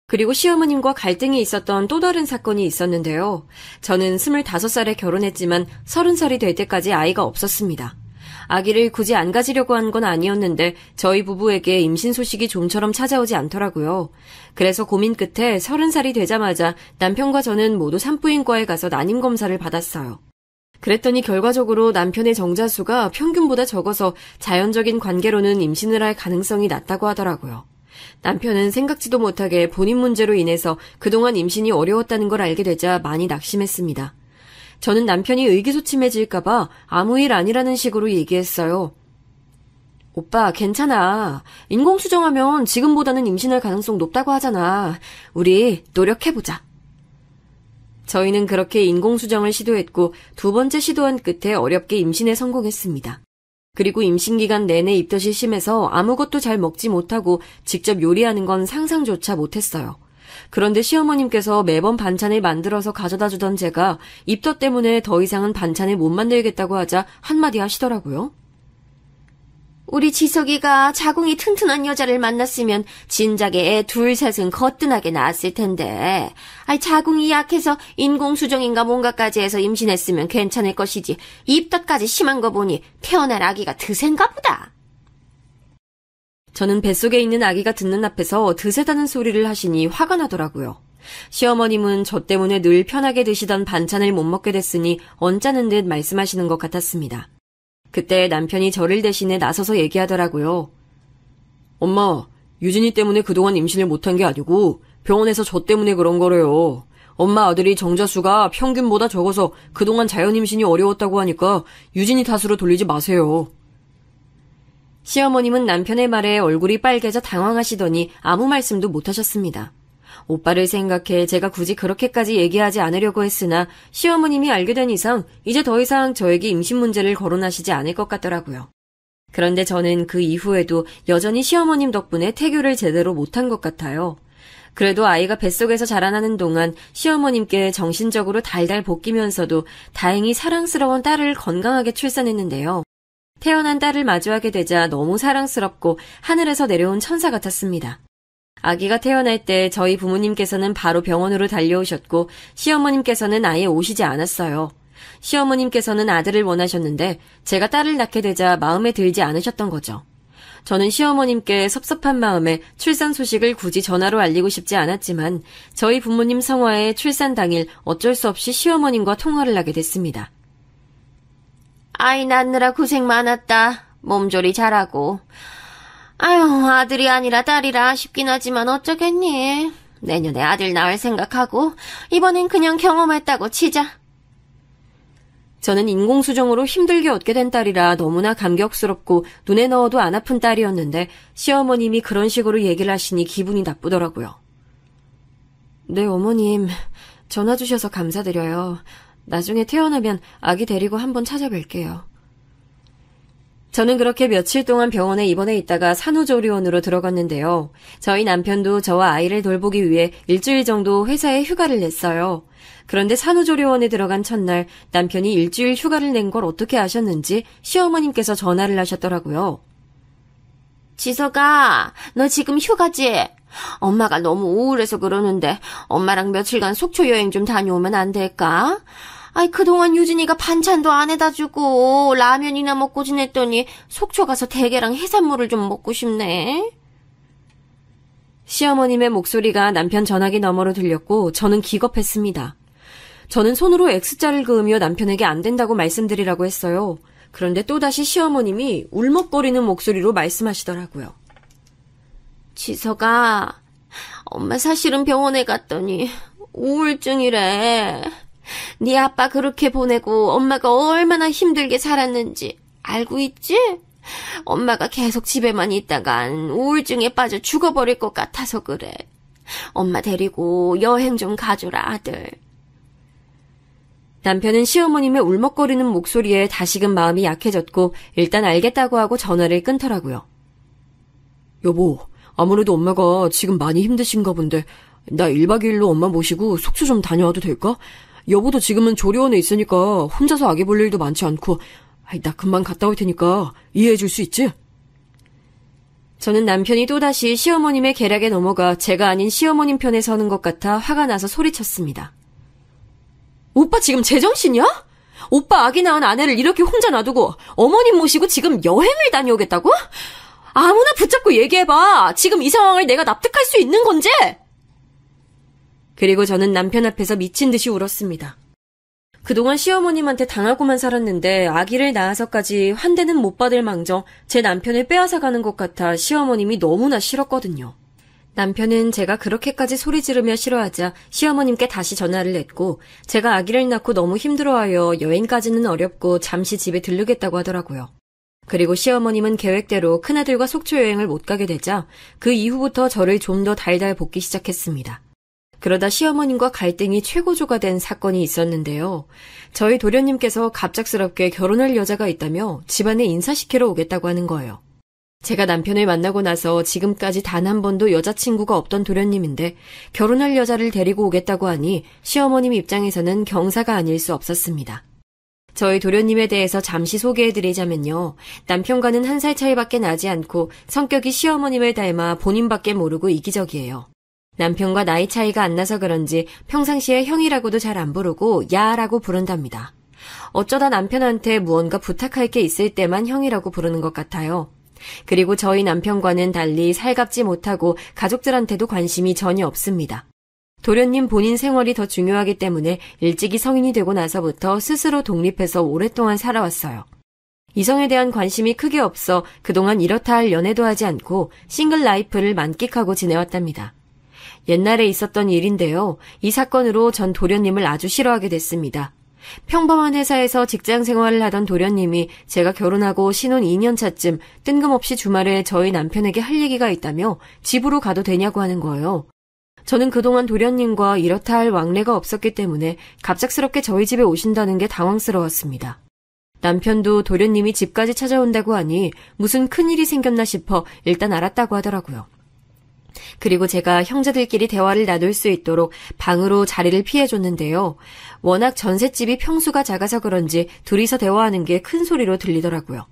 그리고 시어머님과 갈등이 있었던 또 다른 사건이 있었는데요. 저는 25살에 결혼했지만 30살이 될 때까지 아이가 없었습니다. 아기를 굳이 안 가지려고 한 건 아니었는데 저희 부부에게 임신 소식이 좀처럼 찾아오지 않더라고요. 그래서 고민 끝에 30살이 되자마자 남편과 저는 모두 산부인과에 가서 난임 검사를 받았어요. 그랬더니 결과적으로 남편의 정자수가 평균보다 적어서 자연적인 관계로는 임신을 할 가능성이 낮다고 하더라고요. 남편은 생각지도 못하게 본인 문제로 인해서 그동안 임신이 어려웠다는 걸 알게 되자 많이 낙심했습니다. 저는 남편이 의기소침해질까봐 아무 일 아니라는 식으로 얘기했어요. 오빠, 괜찮아. 인공수정하면 지금보다는 임신할 가능성 높다고 하잖아. 우리 노력해보자. 저희는 그렇게 인공수정을 시도했고 2번째 시도한 끝에 어렵게 임신에 성공했습니다. 그리고 임신기간 내내 입덧이 심해서 아무것도 잘 먹지 못하고 직접 요리하는 건 상상조차 못했어요. 그런데 시어머님께서 매번 반찬을 만들어서 가져다 주던 제가 입덧 때문에 더 이상은 반찬을 못 만들겠다고 하자 한마디 하시더라고요. 우리 지석이가 자궁이 튼튼한 여자를 만났으면 진작에 애 둘 셋은 거뜬하게 낳았을 텐데. 자궁이 약해서 인공수정인가 뭔가까지 해서 임신했으면 괜찮을 것이지. 입덧까지 심한 거 보니 태어날 아기가 드센가 보다. 저는 뱃속에 있는 아기가 듣는 앞에서 드세다는 소리를 하시니 화가 나더라고요. 시어머님은 저 때문에 늘 편하게 드시던 반찬을 못 먹게 됐으니 언짢은 듯 말씀하시는 것 같았습니다. 그때 남편이 저를 대신해 나서서 얘기하더라고요. 엄마, 유진이 때문에 그동안 임신을 못한 게 아니고 병원에서 저 때문에 그런 거래요. 엄마 아들이 정자수가 평균보다 적어서 그동안 자연 임신이 어려웠다고 하니까 유진이 탓으로 돌리지 마세요. 시어머님은 남편의 말에 얼굴이 빨개져 당황하시더니 아무 말씀도 못하셨습니다. 오빠를 생각해 제가 굳이 그렇게까지 얘기하지 않으려고 했으나 시어머님이 알게 된 이상 이제 더 이상 저에게 임신 문제를 거론하시지 않을 것 같더라고요. 그런데 저는 그 이후에도 여전히 시어머님 덕분에 태교를 제대로 못한 것 같아요. 그래도 아이가 뱃속에서 자라나는 동안 시어머님께 정신적으로 달달 볶이면서도 다행히 사랑스러운 딸을 건강하게 출산했는데요. 태어난 딸을 마주하게 되자 너무 사랑스럽고 하늘에서 내려온 천사 같았습니다. 아기가 태어날 때 저희 부모님께서는 바로 병원으로 달려오셨고 시어머님께서는 아예 오시지 않았어요. 시어머님께서는 아들을 원하셨는데 제가 딸을 낳게 되자 마음에 들지 않으셨던 거죠. 저는 시어머님께 섭섭한 마음에 출산 소식을 굳이 전화로 알리고 싶지 않았지만 저희 부모님 성화의 출산 당일 어쩔 수 없이 시어머님과 통화를 하게 됐습니다. 아이 낳느라 고생 많았다. 몸조리 잘하고. 아유, 아들이 아니라 딸이라 아쉽긴 하지만 어쩌겠니. 내년에 아들 낳을 생각하고 이번엔 그냥 경험했다고 치자. 저는 인공수정으로 힘들게 얻게 된 딸이라 너무나 감격스럽고 눈에 넣어도 안 아픈 딸이었는데 시어머님이 그런 식으로 얘기를 하시니 기분이 나쁘더라고요. 네, 어머님. 전화 주셔서 감사드려요. 나중에 태어나면 아기 데리고 한번 찾아뵐게요. 저는 그렇게 며칠 동안 병원에 입원해 있다가 산후조리원으로 들어갔는데요. 저희 남편도 저와 아이를 돌보기 위해 일주일 정도 회사에 휴가를 냈어요. 그런데 산후조리원에 들어간 첫날 남편이 일주일 휴가를 낸 걸 어떻게 아셨는지 시어머님께서 전화를 하셨더라고요. 지석아, 너 지금 휴가지? 엄마가 너무 우울해서 그러는데 엄마랑 며칠간 속초 여행 좀 다녀오면 안 될까? 그동안 유진이가 반찬도 안 해다 주고 라면이나 먹고 지냈더니 속초 가서 대게랑 해산물을 좀 먹고 싶네. 시어머님의 목소리가 남편 전화기 너머로 들렸고 저는 기겁했습니다. 저는 손으로 X자를 그으며 남편에게 안 된다고 말씀드리라고 했어요. 그런데 또다시 시어머님이 울먹거리는 목소리로 말씀하시더라고요. 지석아, 엄마 사실은 병원에 갔더니 우울증이래. 네 아빠 그렇게 보내고 엄마가 얼마나 힘들게 살았는지 알고 있지? 엄마가 계속 집에만 있다간 우울증에 빠져 죽어버릴 것 같아서 그래. 엄마 데리고 여행 좀 가줘라, 아들. 남편은 시어머님의 울먹거리는 목소리에 다시금 마음이 약해졌고 일단 알겠다고 하고 전화를 끊더라고요. 여보, 아무래도 엄마가 지금 많이 힘드신가 본데 나 1박 2일로 엄마 모시고 속초 좀 다녀와도 될까? 여보도 지금은 조리원에 있으니까 혼자서 아기 볼 일도 많지 않고 나 금방 갔다 올 테니까 이해해 줄 수 있지? 저는 남편이 또다시 시어머님의 계략에 넘어가 제가 아닌 시어머님 편에 서는 것 같아 화가 나서 소리쳤습니다. 오빠 지금 제정신이야? 오빠 아기 낳은 아내를 이렇게 혼자 놔두고 어머님 모시고 지금 여행을 다녀오겠다고? 아무나 붙잡고 얘기해봐. 지금 이 상황을 내가 납득할 수 있는 건지? 그리고 저는 남편 앞에서 미친 듯이 울었습니다. 그동안 시어머님한테 당하고만 살았는데 아기를 낳아서까지 환대는 못 받을 망정 제 남편을 빼앗아가는 것 같아 시어머님이 너무나 싫었거든요. 남편은 제가 그렇게까지 소리 지르며 싫어하자 시어머님께 다시 전화를 했고 제가 아기를 낳고 너무 힘들어하여 여행까지는 어렵고 잠시 집에 들르겠다고 하더라고요. 그리고 시어머님은 계획대로 큰아들과 속초 여행을 못 가게 되자 그 이후부터 저를 좀 더 달달 볶기 시작했습니다. 그러다 시어머님과 갈등이 최고조가 된 사건이 있었는데요. 저희 도련님께서 갑작스럽게 결혼할 여자가 있다며 집안에 인사시키러 오겠다고 하는 거예요. 제가 남편을 만나고 나서 지금까지 단 한 번도 여자친구가 없던 도련님인데 결혼할 여자를 데리고 오겠다고 하니 시어머님 입장에서는 경사가 아닐 수 없었습니다. 저희 도련님에 대해서 잠시 소개해드리자면요. 남편과는 1살 차이밖에 나지 않고 성격이 시어머님을 닮아 본인밖에 모르고 이기적이에요. 남편과 나이 차이가 안 나서 그런지 평상시에 형이라고도 잘 안 부르고 야라고 부른답니다. 어쩌다 남편한테 무언가 부탁할 게 있을 때만 형이라고 부르는 것 같아요. 그리고 저희 남편과는 달리 살갑지 못하고 가족들한테도 관심이 전혀 없습니다. 도련님 본인 생활이 더 중요하기 때문에 일찍이 성인이 되고 나서부터 스스로 독립해서 오랫동안 살아왔어요. 이성에 대한 관심이 크게 없어 그동안 이렇다 할 연애도 하지 않고 싱글 라이프를 만끽하고 지내왔답니다. 옛날에 있었던 일인데요. 이 사건으로 전 도련님을 아주 싫어하게 됐습니다. 평범한 회사에서 직장 생활을 하던 도련님이 제가 결혼하고 신혼 2년 차쯤 뜬금없이 주말에 저희 남편에게 할 얘기가 있다며 집으로 가도 되냐고 하는 거예요. 저는 그동안 도련님과 이렇다 할 왕래가 없었기 때문에 갑작스럽게 저희 집에 오신다는 게 당황스러웠습니다. 남편도 도련님이 집까지 찾아온다고 하니 무슨 큰일이 생겼나 싶어 일단 알았다고 하더라고요. 그리고 제가 형제들끼리 대화를 나눌 수 있도록 방으로 자리를 피해줬는데요. 워낙 전셋집이 평수가 작아서 그런지 둘이서 대화하는 게 큰 소리로 들리더라고요.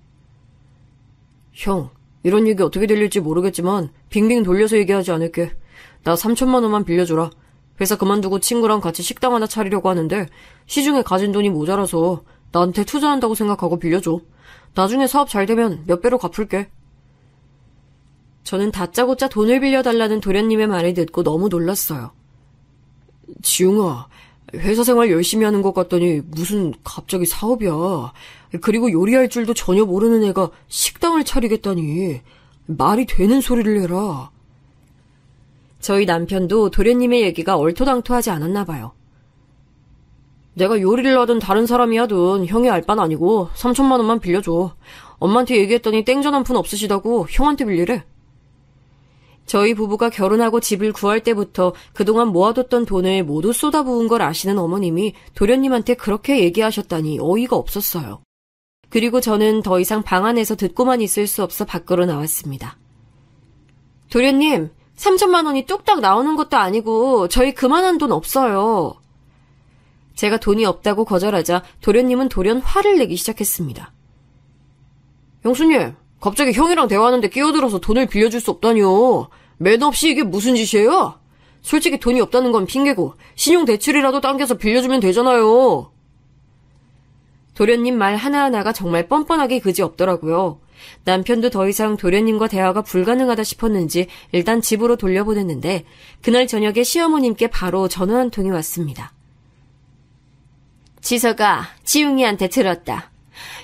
형, 이런 얘기 어떻게 들릴지 모르겠지만 빙빙 돌려서 얘기하지 않을게. 나 3천만 원만 빌려줘라. 회사 그만두고 친구랑 같이 식당 하나 차리려고 하는데 시중에 가진 돈이 모자라서 나한테 투자한다고 생각하고 빌려줘. 나중에 사업 잘 되면 몇 배로 갚을게. 저는 다짜고짜 돈을 빌려달라는 도련님의 말을 듣고 너무 놀랐어요. 지웅아, 회사 생활 열심히 하는 것 같더니 무슨 갑자기 사업이야. 그리고 요리할 줄도 전혀 모르는 애가 식당을 차리겠다니. 말이 되는 소리를 해라. 저희 남편도 도련님의 얘기가 얼토당토하지 않았나 봐요. 내가 요리를 하든 다른 사람이 하든 형이 알 바는 아니고 3천만 원만 빌려줘. 엄마한테 얘기했더니 땡전 한 푼 없으시다고 형한테 빌리래. 저희 부부가 결혼하고 집을 구할 때부터 그동안 모아뒀던 돈을 모두 쏟아부은 걸 아시는 어머님이 도련님한테 그렇게 얘기하셨다니 어이가 없었어요. 그리고 저는 더 이상 방 안에서 듣고만 있을 수 없어 밖으로 나왔습니다. 도련님, 3천만 원이 뚝딱 나오는 것도 아니고 저희 그만한 돈 없어요. 제가 돈이 없다고 거절하자 도련님은 돌연 화를 내기 시작했습니다. 형수님, 갑자기 형이랑 대화하는데 끼어들어서 돈을 빌려줄 수 없다니요. 매너 없이 이게 무슨 짓이에요? 솔직히 돈이 없다는 건 핑계고 신용대출이라도 당겨서 빌려주면 되잖아요. 도련님 말 하나하나가 정말 뻔뻔하게 그지없더라고요. 남편도 더 이상 도련님과 대화가 불가능하다 싶었는지 일단 집으로 돌려보냈는데 그날 저녁에 시어머님께 바로 전화 한 통이 왔습니다. 지서가 지웅이한테 들었다.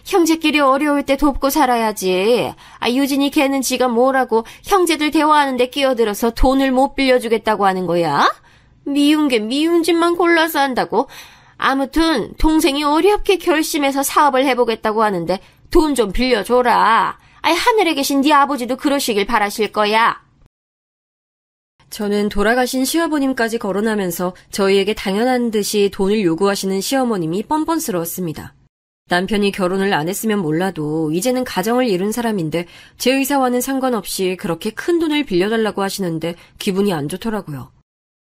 형제끼리 어려울 때 돕고 살아야지. 유진이 걔는 지가 뭐라고 형제들 대화하는데 끼어들어서 돈을 못 빌려주겠다고 하는 거야? 미운 게 미운 짓만 골라서 한다고? 아무튼 동생이 어렵게 결심해서 사업을 해보겠다고 하는데 돈 좀 빌려줘라. 하늘에 계신 네 아버지도 그러시길 바라실 거야. 저는 돌아가신 시어머님까지 거론하면서 저희에게 당연한 듯이 돈을 요구하시는 시어머님이 뻔뻔스러웠습니다. 남편이 결혼을 안 했으면 몰라도 이제는 가정을 이룬 사람인데 제 의사와는 상관없이 그렇게 큰 돈을 빌려달라고 하시는데 기분이 안 좋더라고요.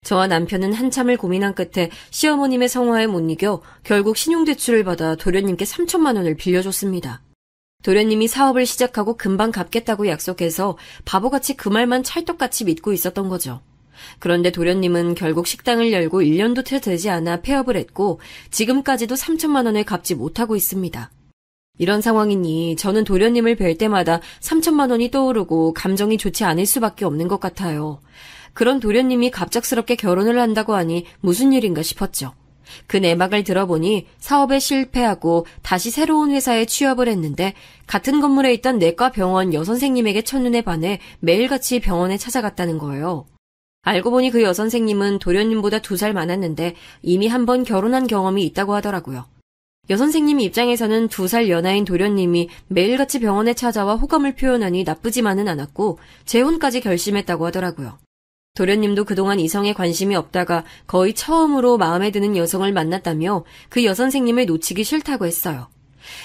저와 남편은 한참을 고민한 끝에 시어머님의 성화에 못 이겨 결국 신용대출을 받아 도련님께 3천만 원을 빌려줬습니다. 도련님이 사업을 시작하고 금방 갚겠다고 약속해서 바보같이 그 말만 찰떡같이 믿고 있었던 거죠. 그런데 도련님은 결국 식당을 열고 1년도 채 되지 않아 폐업을 했고 지금까지도 3천만 원을 갚지 못하고 있습니다. 이런 상황이니 저는 도련님을 뵐 때마다 3천만 원이 떠오르고 감정이 좋지 않을 수밖에 없는 것 같아요. 그런 도련님이 갑작스럽게 결혼을 한다고 하니 무슨 일인가 싶었죠. 그 내막을 들어보니 사업에 실패하고 다시 새로운 회사에 취업을 했는데 같은 건물에 있던 내과 병원 여선생님에게 첫눈에 반해 매일같이 병원에 찾아갔다는 거예요. 알고 보니 그 여선생님은 도련님보다 2살 많았는데 이미 한 번 결혼한 경험이 있다고 하더라고요. 여선생님 입장에서는 2살 연하인 도련님이 매일같이 병원에 찾아와 호감을 표현하니 나쁘지만은 않았고 재혼까지 결심했다고 하더라고요. 도련님도 그동안 이성에 관심이 없다가 거의 처음으로 마음에 드는 여성을 만났다며 그 여선생님을 놓치기 싫다고 했어요.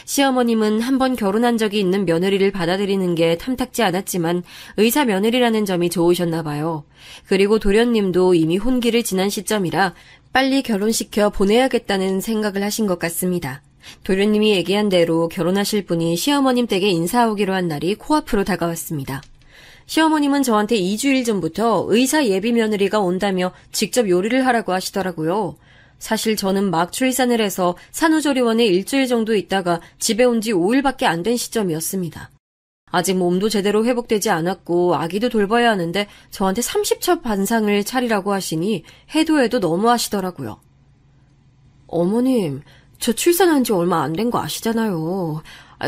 시어머님은 한 번 결혼한 적이 있는 며느리를 받아들이는 게 탐탁지 않았지만 의사 며느리라는 점이 좋으셨나 봐요. 그리고 도련님도 이미 혼기를 지난 시점이라 빨리 결혼시켜 보내야겠다는 생각을 하신 것 같습니다. 도련님이 얘기한 대로 결혼하실 분이 시어머님 댁에 인사오기로 한 날이 코앞으로 다가왔습니다. 시어머님은 저한테 2주일 전부터 의사 예비 며느리가 온다며 직접 요리를 하라고 하시더라고요. 사실 저는 막 출산을 해서 산후조리원에 일주일 정도 있다가 집에 온 지 5일밖에 안 된 시점이었습니다. 아직 몸도 제대로 회복되지 않았고 아기도 돌봐야 하는데 저한테 30첩 반상을 차리라고 하시니 해도 해도 너무 하시더라고요. 어머님, 저 출산한 지 얼마 안 된 거 아시잖아요.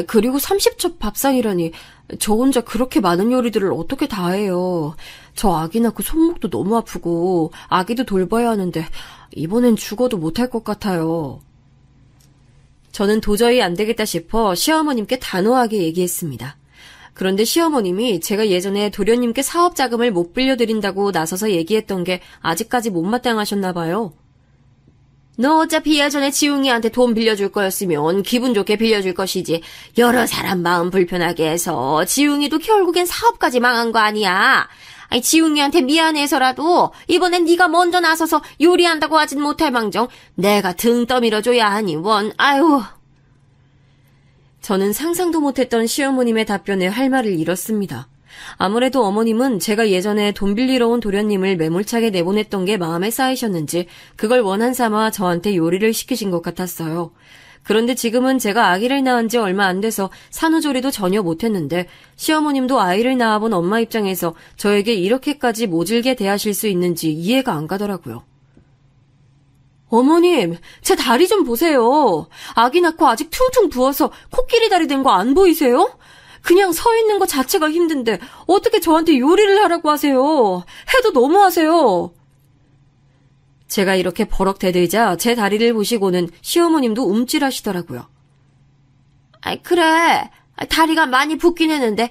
그리고 30첩 밥상이라니 저 혼자 그렇게 많은 요리들을 어떻게 다 해요. 저 아기 낳고 손목도 너무 아프고 아기도 돌봐야 하는데 이번엔 죽어도 못할 것 같아요. 저는 도저히 안 되겠다 싶어 시어머님께 단호하게 얘기했습니다. 그런데 시어머님이 제가 예전에 도련님께 사업 자금을 못 빌려드린다고 나서서 얘기했던 게 아직까지 못마땅하셨나 봐요. 너 어차피 예전에 지웅이한테 돈 빌려줄 거였으면 기분 좋게 빌려줄 것이지 여러 사람 마음 불편하게 해서 지웅이도 결국엔 사업까지 망한 거 아니야. 아니, 지웅이한테 미안해서라도 이번엔 네가 먼저 나서서 요리한다고 하진 못할 망정 내가 등 떠밀어줘야 하니 아유. 저는 상상도 못했던 시어머님의 답변에 할 말을 잃었습니다. 아무래도 어머님은 제가 예전에 돈 빌리러 온 도련님을 매몰차게 내보냈던 게 마음에 쌓이셨는지 그걸 원한 삼아 저한테 요리를 시키신 것 같았어요. 그런데 지금은 제가 아기를 낳은 지 얼마 안 돼서 산후조리도 전혀 못했는데 시어머님도 아이를 낳아본 엄마 입장에서 저에게 이렇게까지 모질게 대하실 수 있는지 이해가 안 가더라고요. 어머님, 제 다리 좀 보세요. 아기 낳고 아직 퉁퉁 부어서 코끼리 다리 된 거 안 보이세요? 그냥 서 있는 거 자체가 힘든데 어떻게 저한테 요리를 하라고 하세요. 해도 너무하세요. 제가 이렇게 버럭 대들자 제 다리를 보시고는 시어머님도 움찔하시더라고요. 그래. 다리가 많이 붓긴 했는데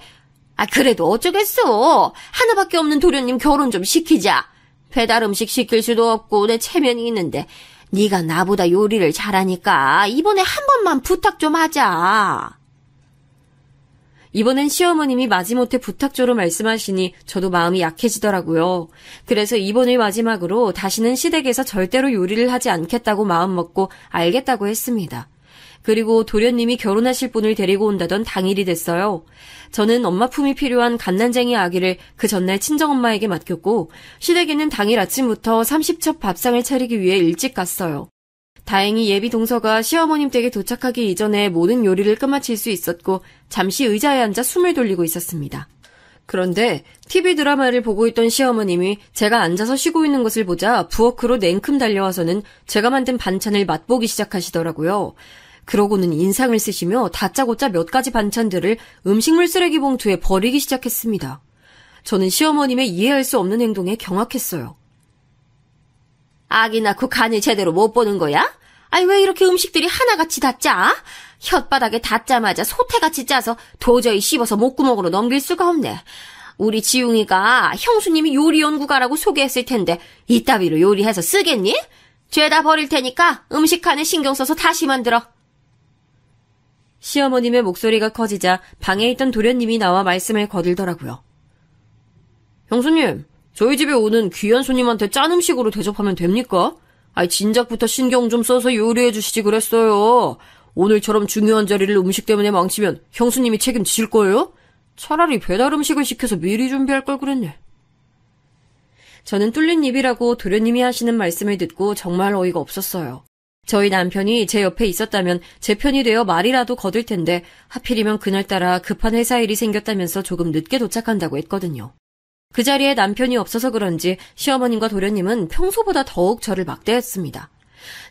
그래도 어쩌겠어. 하나밖에 없는 도련님 결혼 좀 시키자. 배달 음식 시킬 수도 없고 내 체면이 있는데 네가 나보다 요리를 잘하니까 이번에 한 번만 부탁 좀 하자. 이번엔 시어머님이 마지못해 부탁조로 말씀하시니 저도 마음이 약해지더라고요. 그래서 이번을 마지막으로 다시는 시댁에서 절대로 요리를 하지 않겠다고 마음먹고 알겠다고 했습니다. 그리고 도련님이 결혼하실 분을 데리고 온다던 당일이 됐어요. 저는 엄마 품이 필요한 갓난쟁이 아기를 그 전날 친정엄마에게 맡겼고 시댁에는 당일 아침부터 30첩 밥상을 차리기 위해 일찍 갔어요. 다행히 예비 동서가 시어머님 댁에 도착하기 이전에 모든 요리를 끝마칠 수 있었고 잠시 의자에 앉아 숨을 돌리고 있었습니다. 그런데 TV 드라마를 보고 있던 시어머님이 제가 앉아서 쉬고 있는 것을 보자 부엌으로 냉큼 달려와서는 제가 만든 반찬을 맛보기 시작하시더라고요. 그러고는 인상을 쓰시며 다짜고짜 몇 가지 반찬들을 음식물 쓰레기 봉투에 버리기 시작했습니다. 저는 시어머님의 이해할 수 없는 행동에 경악했어요. 아기 낳고 간을 제대로 못 보는 거야? 왜 이렇게 음식들이 하나같이 다 짜? 혓바닥에 닿자마자 소태같이 짜서 도저히 씹어서 목구멍으로 넘길 수가 없네. 우리 지웅이가 형수님이 요리 연구가라고 소개했을 텐데 이따위로 요리해서 쓰겠니? 죄다 버릴 테니까 음식 칸에 신경 써서 다시 만들어. 시어머님의 목소리가 커지자 방에 있던 도련님이 나와 말씀을 거들더라고요. 형수님, 저희 집에 오는 귀한 손님한테 짠 음식으로 대접하면 됩니까? 진작부터 신경 좀 써서 요리해 주시지 그랬어요. 오늘처럼 중요한 자리를 음식 때문에 망치면 형수님이 책임지실 거예요? 차라리 배달 음식을 시켜서 미리 준비할 걸 그랬네. 저는 뚫린 입이라고 도련님이 하시는 말씀을 듣고 정말 어이가 없었어요. 저희 남편이 제 옆에 있었다면 제 편이 되어 말이라도 거둘 텐데 하필이면 그날따라 급한 회사 일이 생겼다면서 조금 늦게 도착한다고 했거든요. 그 자리에 남편이 없어서 그런지 시어머님과 도련님은 평소보다 더욱 저를 막대했습니다.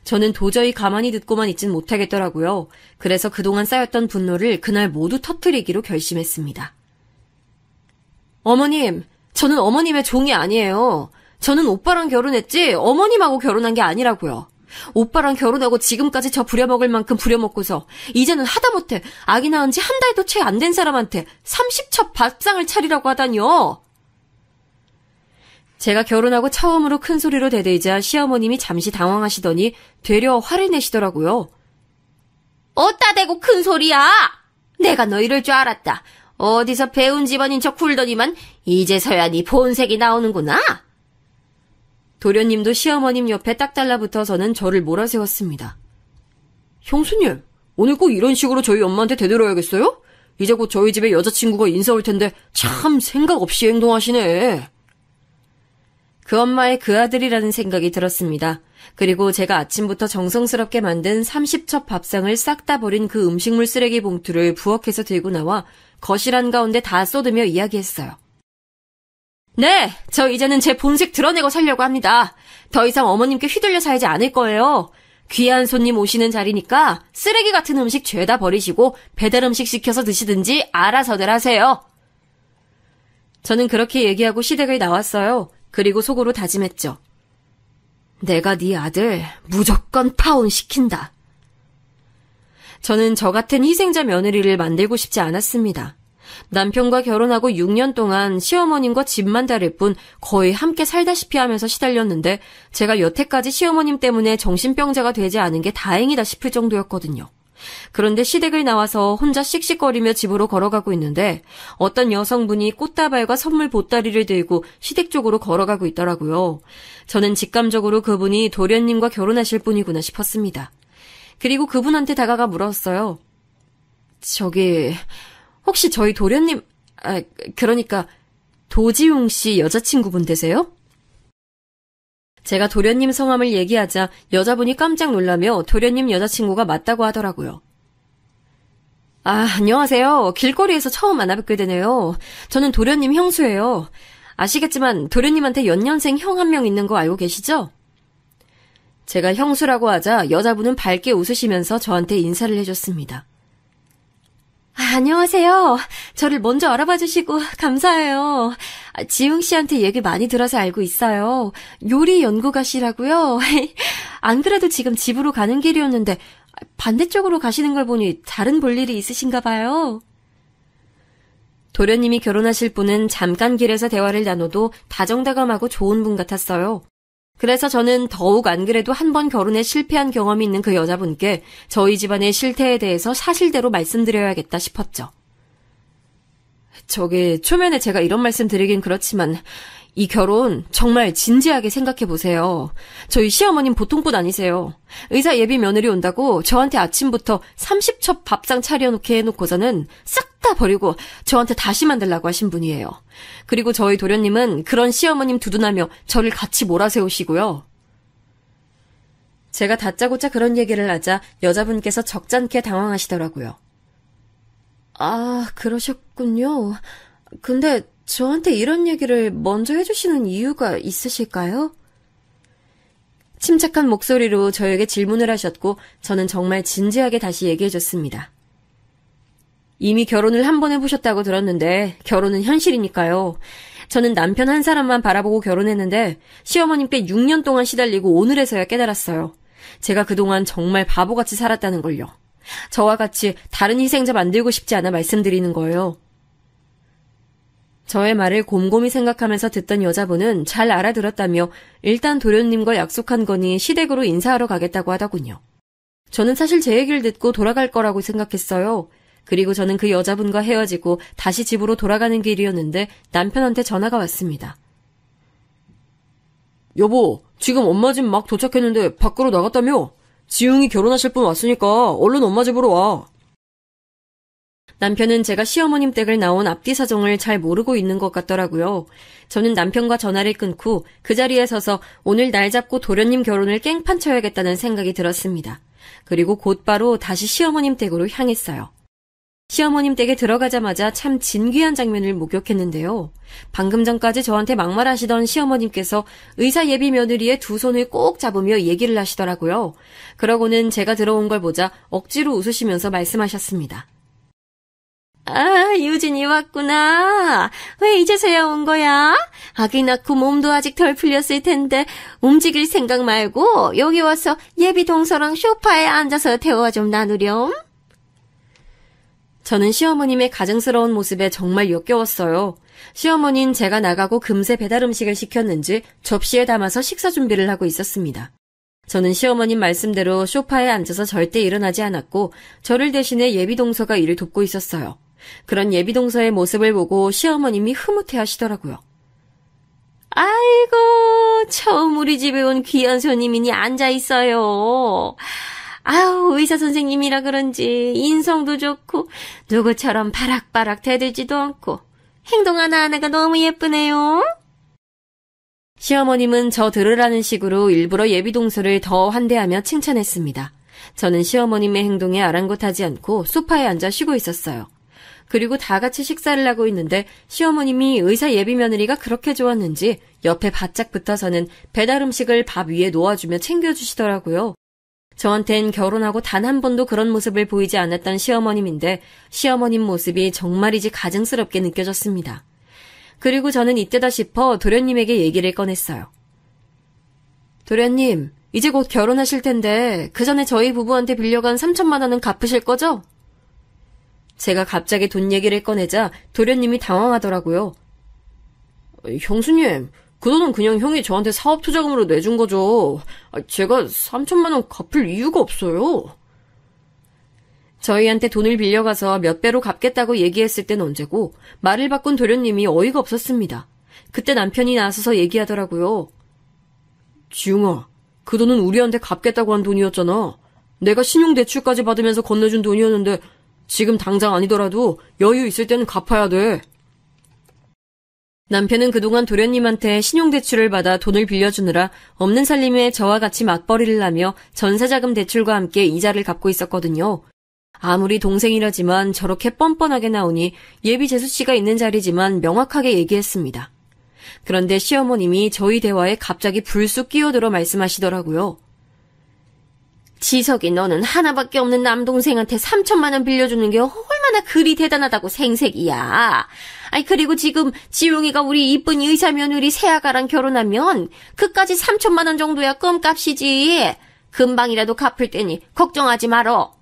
저는 도저히 가만히 듣고만 있진 못하겠더라고요. 그래서 그동안 쌓였던 분노를 그날 모두 터뜨리기로 결심했습니다. 어머님, 저는 어머님의 종이 아니에요. 저는 오빠랑 결혼했지 어머님하고 결혼한 게 아니라고요. 오빠랑 결혼하고 지금까지 저 부려먹을 만큼 부려먹고서 이제는 하다못해 아기 낳은 지 한 달도 채 안 된 사람한테 30첩 밥상을 차리라고 하다니요. 제가 결혼하고 처음으로 큰 소리로 대들자 시어머님이 잠시 당황하시더니 되려 화를 내시더라고요. 어따 대고 큰 소리야! 내가 너 이럴 줄 알았다. 어디서 배운 집안인 척 굴더니만 이제서야 네 본색이 나오는구나. 도련님도 시어머님 옆에 딱 달라붙어서는 저를 몰아세웠습니다. 형수님, 오늘 꼭 이런 식으로 저희 엄마한테 대들어야겠어요? 이제 곧 저희 집에 여자친구가 인사 올 텐데 참 생각 없이 행동하시네. 그 엄마의 그 아들이라는 생각이 들었습니다. 그리고 제가 아침부터 정성스럽게 만든 30첩 밥상을 싹 다 버린 그 음식물 쓰레기 봉투를 부엌에서 들고 나와 거실 한가운데 다 쏟으며 이야기했어요. 네, 저 이제는 제 본색 드러내고 살려고 합니다. 더 이상 어머님께 휘둘려 살지 않을 거예요. 귀한 손님 오시는 자리니까 쓰레기 같은 음식 죄다 버리시고 배달 음식 시켜서 드시든지 알아서들 하세요. 저는 그렇게 얘기하고 시댁을 나왔어요. 그리고 속으로 다짐했죠. 내가 네 아들 무조건 파혼시킨다. 저는 저 같은 희생자 며느리를 만들고 싶지 않았습니다. 남편과 결혼하고 6년 동안 시어머님과 집만 다를 뿐 거의 함께 살다시피 하면서 시달렸는데 제가 여태까지 시어머님 때문에 정신병자가 되지 않은 게 다행이다 싶을 정도였거든요. 그런데 시댁을 나와서 혼자 씩씩거리며 집으로 걸어가고 있는데 어떤 여성분이 꽃다발과 선물 보따리를 들고 시댁 쪽으로 걸어가고 있더라고요. 저는 직감적으로 그분이 도련님과 결혼하실 분이구나 싶었습니다. 그리고 그분한테 다가가 물었어요. 저기 혹시 저희 도련님, 그러니까 도지용 씨 여자친구분 되세요? 제가 도련님 성함을 얘기하자 여자분이 깜짝 놀라며 도련님 여자친구가 맞다고 하더라고요. 안녕하세요. 길거리에서 처음 만나뵙게 되네요. 저는 도련님 형수예요. 아시겠지만 도련님한테 연년생 형 한 명 있는 거 알고 계시죠? 제가 형수라고 하자 여자분은 밝게 웃으시면서 저한테 인사를 해줬습니다. 안녕하세요. 저를 먼저 알아봐 주시고 감사해요. 지웅 씨한테 얘기 많이 들어서 알고 있어요. 요리 연구가시라고요. 안 그래도 지금 집으로 가는 길이었는데 반대쪽으로 가시는 걸 보니 다른 볼 일이 있으신가 봐요. 도련님이 결혼하실 분은 잠깐 길에서 대화를 나눠도 다정다감하고 좋은 분 같았어요. 그래서 저는 더욱 안 그래도 한 번 결혼에 실패한 경험이 있는 그 여자분께 저희 집안의 실태에 대해서 사실대로 말씀드려야겠다 싶었죠. 초면에 제가 이런 말씀 드리긴 그렇지만 이 결혼 정말 진지하게 생각해 보세요. 저희 시어머님 보통 분 아니세요. 의사 예비 며느리 온다고 저한테 아침부터 30첩 밥상 차려놓게 해놓고서는 싹 다 버리고 저한테 다시 만들라고 하신 분이에요. 그리고 저희 도련님은 그런 시어머님 두둔하며 저를 같이 몰아세우시고요. 제가 다짜고짜 그런 얘기를 하자 여자분께서 적잖게 당황하시더라고요. 그러셨군요. 근데 저한테 이런 얘기를 먼저 해주시는 이유가 있으실까요? 침착한 목소리로 저에게 질문을 하셨고 저는 정말 진지하게 다시 얘기해줬습니다. 이미 결혼을 한 번 해보셨다고 들었는데 결혼은 현실이니까요. 저는 남편 한 사람만 바라보고 결혼했는데 시어머님께 6년 동안 시달리고 오늘에서야 깨달았어요. 제가 그동안 정말 바보같이 살았다는 걸요. 저와 같이 다른 희생자 만들고 싶지 않아 말씀드리는 거예요. 저의 말을 곰곰이 생각하면서 듣던 여자분은 잘 알아들었다며 일단 도련님과 약속한 거니 시댁으로 인사하러 가겠다고 하더군요. 저는 사실 제 얘기를 듣고 돌아갈 거라고 생각했어요. 그리고 저는 그 여자분과 헤어지고 다시 집으로 돌아가는 길이었는데 남편한테 전화가 왔습니다. 여보, 지금 엄마 집 막 도착했는데 밖으로 나갔다며? 지웅이 결혼하실 분 왔으니까 얼른 엄마 집으로 와. 남편은 제가 시어머님 댁을 나온 앞뒤 사정을 잘 모르고 있는 것 같더라고요. 저는 남편과 전화를 끊고 그 자리에 서서 오늘 날 잡고 도련님 결혼을 깽판 쳐야겠다는 생각이 들었습니다. 그리고 곧바로 다시 시어머님 댁으로 향했어요. 시어머님 댁에 들어가자마자 참 진귀한 장면을 목격했는데요. 방금 전까지 저한테 막말하시던 시어머님께서 의사 예비 며느리의 두 손을 꼭 잡으며 얘기를 하시더라고요. 그러고는 제가 들어온 걸 보자 억지로 웃으시면서 말씀하셨습니다. 유진이 왔구나. 왜 이제서야 온 거야? 아기 낳고 몸도 아직 덜 풀렸을 텐데 움직일 생각 말고 여기 와서 예비 동서랑 소파에 앉아서 대화 좀 나누렴. 저는 시어머님의 가증스러운 모습에 정말 역겨웠어요. 시어머니는 제가 나가고 금세 배달 음식을 시켰는지 접시에 담아서 식사 준비를 하고 있었습니다. 저는 시어머님 말씀대로 소파에 앉아서 절대 일어나지 않았고 저를 대신해 예비동서가 일을 돕고 있었어요. 그런 예비동서의 모습을 보고 시어머님이 흐뭇해하시더라고요. 아이고, 처음 우리 집에 온 귀한 손님이니 앉아있어요. 아우, 의사 선생님이라 그런지 인성도 좋고 누구처럼 바락바락 대들지도 않고 행동 하나하나가 너무 예쁘네요. 시어머님은 저 들으라는 식으로 일부러 예비동서를 더 환대하며 칭찬했습니다. 저는 시어머님의 행동에 아랑곳하지 않고 소파에 앉아 쉬고 있었어요. 그리고 다 같이 식사를 하고 있는데 시어머님이 의사 예비 며느리가 그렇게 좋았는지 옆에 바짝 붙어서는 배달 음식을 밥 위에 놓아주며 챙겨주시더라고요. 저한텐 결혼하고 단 한 번도 그런 모습을 보이지 않았던 시어머님인데 시어머님 모습이 정말이지 가증스럽게 느껴졌습니다. 그리고 저는 이때다 싶어 도련님에게 얘기를 꺼냈어요. 도련님, 이제 곧 결혼하실 텐데 그 전에 저희 부부한테 빌려간 3천만 원은 갚으실 거죠? 제가 갑자기 돈 얘기를 꺼내자 도련님이 당황하더라고요. 형수님, 그 돈은 그냥 형이 저한테 사업 투자금으로 내준 거죠. 제가 3천만 원 갚을 이유가 없어요. 저희한테 돈을 빌려가서 몇 배로 갚겠다고 얘기했을 땐 언제고 말을 바꾼 도련님이 어이가 없었습니다. 그때 남편이 나서서 얘기하더라고요. 지웅아, 그 돈은 우리한테 갚겠다고 한 돈이었잖아. 내가 신용대출까지 받으면서 건네준 돈이었는데 지금 당장 아니더라도 여유 있을 때는 갚아야 돼. 남편은 그동안 도련님한테 신용대출을 받아 돈을 빌려주느라 없는 살림에 저와 같이 맞벌이를 하며 전세자금 대출과 함께 이자를 갚고 있었거든요. 아무리 동생이라지만 저렇게 뻔뻔하게 나오니 예비 재수씨가 있는 자리지만 명확하게 얘기했습니다. 그런데 시어머님이 저희 대화에 갑자기 불쑥 끼어들어 말씀하시더라고요. 지석이 너는 하나밖에 없는 남동생한테 3천만 원 빌려주는 게 얼마나 그리 대단하다고 생색이야. 그리고 지금 지용이가 우리 이쁜 의사 며느리 세아가랑 결혼하면 그까지 3천만 원 정도야 껌값이지. 금방이라도 갚을 테니 걱정하지 말어.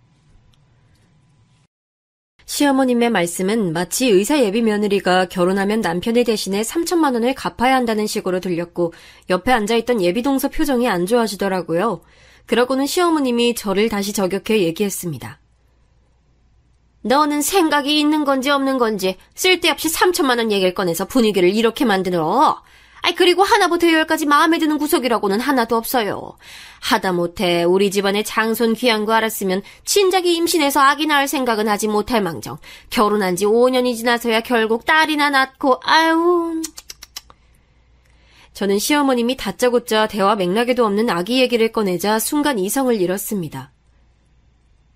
시어머님의 말씀은 마치 의사 예비 며느리가 결혼하면 남편의 대신에 3천만 원을 갚아야 한다는 식으로 들렸고 옆에 앉아있던 예비동서 표정이 안 좋아지더라고요. 그러고는 시어머님이 저를 다시 저격해 얘기했습니다. 너는 생각이 있는 건지 없는 건지 쓸데없이 3천만 원 얘기를 꺼내서 분위기를 이렇게 만들어. 그리고 하나부터 10까지 마음에 드는 구석이라고는 하나도 없어요. 하다못해 우리 집안의 장손 귀한 거 알았으면 친작이 임신해서 아기 낳을 생각은 하지 못할 망정 결혼한 지 5년이 지나서야 결국 딸이나 낳고 저는 시어머님이 다짜고짜 대화 맥락에도 없는 아기 얘기를 꺼내자 순간 이성을 잃었습니다.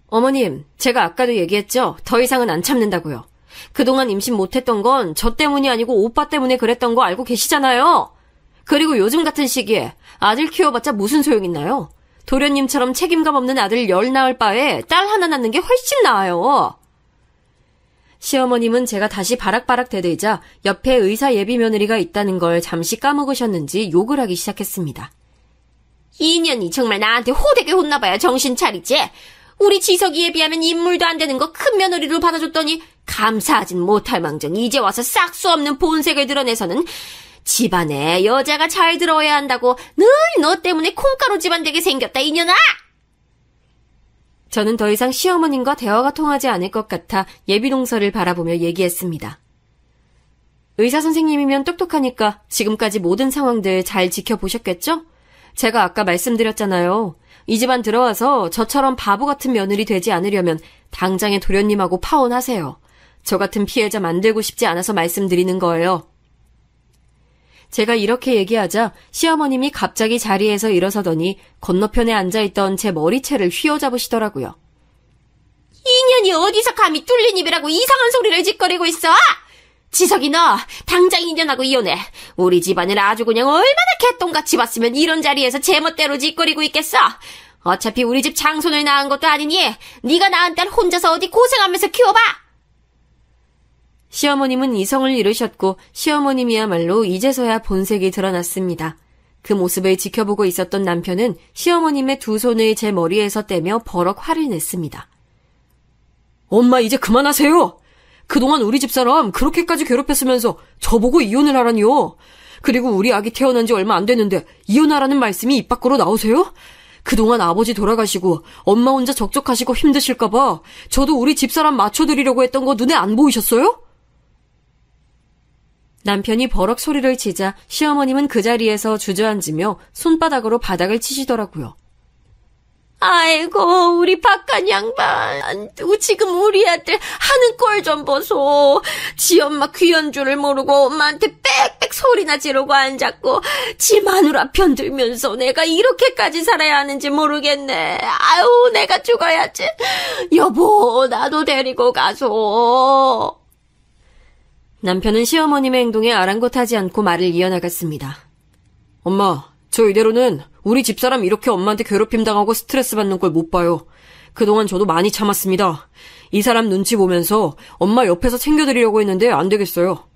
어머님, 제가 아까도 얘기했죠? 더 이상은 안 참는다고요. 그동안 임신 못했던 건 저 때문이 아니고 오빠 때문에 그랬던 거 알고 계시잖아요. 그리고 요즘 같은 시기에 아들 키워봤자 무슨 소용있나요? 도련님처럼 책임감 없는 아들 10 낳을 바에 딸 하나 낳는 게 훨씬 나아요. 시어머님은 제가 다시 바락바락 대들자 옆에 의사 예비 며느리가 있다는 걸 잠시 까먹으셨는지 욕을 하기 시작했습니다. 이 년이 정말 나한테 호되게 혼나봐야 정신 차리지. 우리 지석이에 비하면 인물도 안 되는 거 큰 며느리로 받아줬더니 감사하진 못할 망정 이제 와서 싹수 없는 본색을 드러내서는 집안에 여자가 잘 들어야 한다고 늘 너 때문에 콩가루 집안 되게 생겼다 이년아! 저는 더 이상 시어머님과 대화가 통하지 않을 것 같아 예비동서를 바라보며 얘기했습니다. 의사 선생님이면 똑똑하니까 지금까지 모든 상황들 잘 지켜보셨겠죠? 제가 아까 말씀드렸잖아요. 이 집안 들어와서 저처럼 바보 같은 며느리 되지 않으려면 당장에 도련님하고 파혼하세요. 저 같은 피해자 만들고 싶지 않아서 말씀드리는 거예요. 제가 이렇게 얘기하자 시어머님이 갑자기 자리에서 일어서더니 건너편에 앉아있던 제 머리채를 휘어잡으시더라고요. 이년이 어디서 감히 뚫린 입이라고 이상한 소리를 짓거리고 있어? 지석이 너 당장 이년하고 이혼해. 우리 집안을 아주 그냥 얼마나 개똥같이 봤으면 이런 자리에서 제멋대로 짓거리고 있겠어. 어차피 우리 집 장손을 낳은 것도 아니니 네가 낳은 딸 혼자서 어디 고생하면서 키워봐. 시어머님은 이성을 잃으셨고 시어머님이야말로 이제서야 본색이 드러났습니다. 그 모습을 지켜보고 있었던 남편은 시어머님의 두 손을 제 머리에서 떼며 버럭 화를 냈습니다. 엄마 이제 그만하세요. 그동안 우리 집사람 그렇게까지 괴롭혔으면서 저보고 이혼을 하라니요. 그리고 우리 아기 태어난 지 얼마 안 됐는데 이혼하라는 말씀이 입 밖으로 나오세요? 그동안 아버지 돌아가시고 엄마 혼자 적적하시고 힘드실까봐 저도 우리 집사람 맞춰드리려고 했던 거 눈에 안 보이셨어요? 남편이 버럭 소리를 치자 시어머님은 그 자리에서 주저앉으며 손바닥으로 바닥을 치시더라고요. 아이고, 우리 박간 양반. 지금 우리 아들 하는 꼴 좀 보소. 지 엄마 귀한 줄을 모르고 엄마한테 빽빽 소리나 지르고 앉았고, 지 마누라 편들면서 내가 이렇게까지 살아야 하는지 모르겠네. 아유, 내가 죽어야지. 여보, 나도 데리고 가소. 남편은 시어머님의 행동에 아랑곳하지 않고 말을 이어나갔습니다. 엄마, 저 이대로는 우리 집사람 이렇게 엄마한테 괴롭힘 당하고 스트레스 받는 걸 못 봐요. 그동안 저도 많이 참았습니다. 이 사람 눈치 보면서 엄마 옆에서 챙겨드리려고 했는데 안 되겠어요.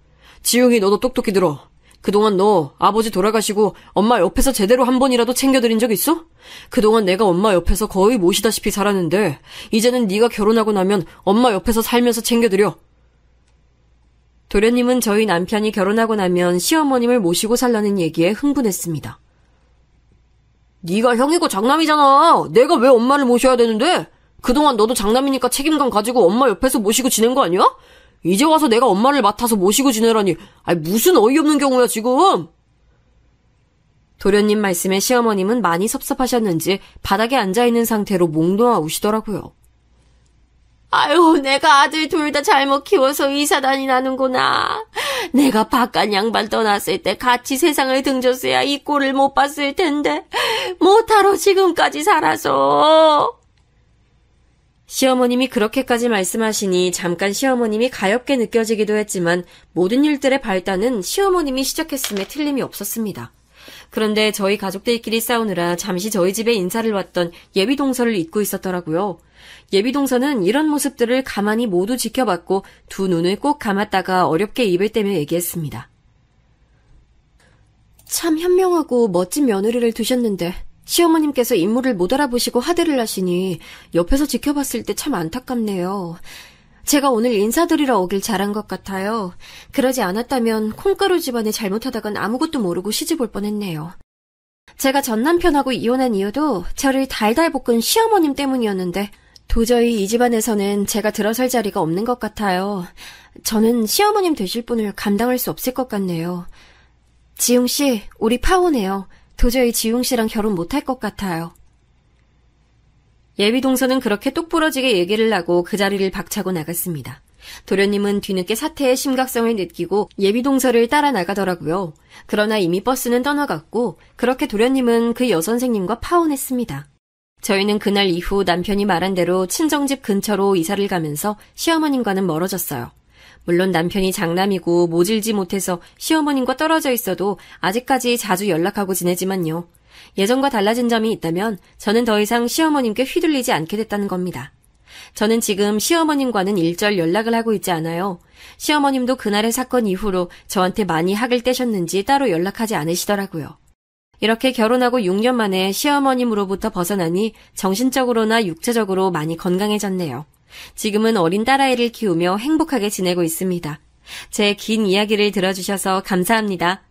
지웅이 너도 똑똑히 들어. 그동안 너 아버지 돌아가시고 엄마 옆에서 제대로 한 번이라도 챙겨드린 적 있어? 그동안 내가 엄마 옆에서 거의 모시다시피 살았는데 이제는 네가 결혼하고 나면 엄마 옆에서 살면서 챙겨드려. 도련님은 저희 남편이 결혼하고 나면 시어머님을 모시고 살라는 얘기에 흥분했습니다. 네가 형이고 장남이잖아. 내가 왜 엄마를 모셔야 되는데? 그동안 너도 장남이니까 책임감 가지고 엄마 옆에서 모시고 지낸 거 아니야? 이제 와서 내가 엄마를 맡아서 모시고 지내라니. 무슨 어이없는 경우야 지금. 도련님 말씀에 시어머님은 많이 섭섭하셨는지 바닥에 앉아있는 상태로 몽놓아 우시더라고요. 아유, 내가 아들 둘 다 잘못 키워서 이 사단이 나는구나. 내가 바깥 양반 떠났을 때 같이 세상을 등졌어야 이 꼴을 못 봤을 텐데 못하러 지금까지 살아서. 시어머님이 그렇게까지 말씀하시니 잠깐 시어머님이 가엾게 느껴지기도 했지만 모든 일들의 발단은 시어머님이 시작했음에 틀림이 없었습니다. 그런데 저희 가족들끼리 싸우느라 잠시 저희 집에 인사를 왔던 예비동서를 잊고 있었더라고요. 예비동서는 이런 모습들을 가만히 모두 지켜봤고 두 눈을 꼭 감았다가 어렵게 입을 떼며 얘기했습니다. 참 현명하고 멋진 며느리를 두셨는데 시어머님께서 인물을 못 알아보시고 하대를 하시니 옆에서 지켜봤을 때 참 안타깝네요. 제가 오늘 인사드리러 오길 잘한 것 같아요. 그러지 않았다면 콩가루 집안에 잘못하다간 아무것도 모르고 시집 올 뻔했네요. 제가 전 남편하고 이혼한 이유도 저를 달달 볶은 시어머님 때문이었는데 도저히 이 집안에서는 제가 들어설 자리가 없는 것 같아요. 저는 시어머님 되실 분을 감당할 수 없을 것 같네요. 지웅씨, 우리 파혼해요. 도저히 지웅씨랑 결혼 못할 것 같아요. 예비동서는 그렇게 똑부러지게 얘기를 하고 그 자리를 박차고 나갔습니다. 도련님은 뒤늦게 사태의 심각성을 느끼고 예비동서를 따라 나가더라고요. 그러나 이미 버스는 떠나갔고 그렇게 도련님은 그 여선생님과 파혼했습니다. 저희는 그날 이후 남편이 말한 대로 친정집 근처로 이사를 가면서 시어머님과는 멀어졌어요. 물론 남편이 장남이고 모질지 못해서 시어머님과 떨어져 있어도 아직까지 자주 연락하고 지내지만요. 예전과 달라진 점이 있다면 저는 더 이상 시어머님께 휘둘리지 않게 됐다는 겁니다. 저는 지금 시어머님과는 일절 연락을 하고 있지 않아요. 시어머님도 그날의 사건 이후로 저한테 많이 학을 떼셨는지 따로 연락하지 않으시더라고요. 이렇게 결혼하고 6년 만에 시어머님으로부터 벗어나니 정신적으로나 육체적으로 많이 건강해졌네요. 지금은 어린 딸아이를 키우며 행복하게 지내고 있습니다. 제 긴 이야기를 들어주셔서 감사합니다.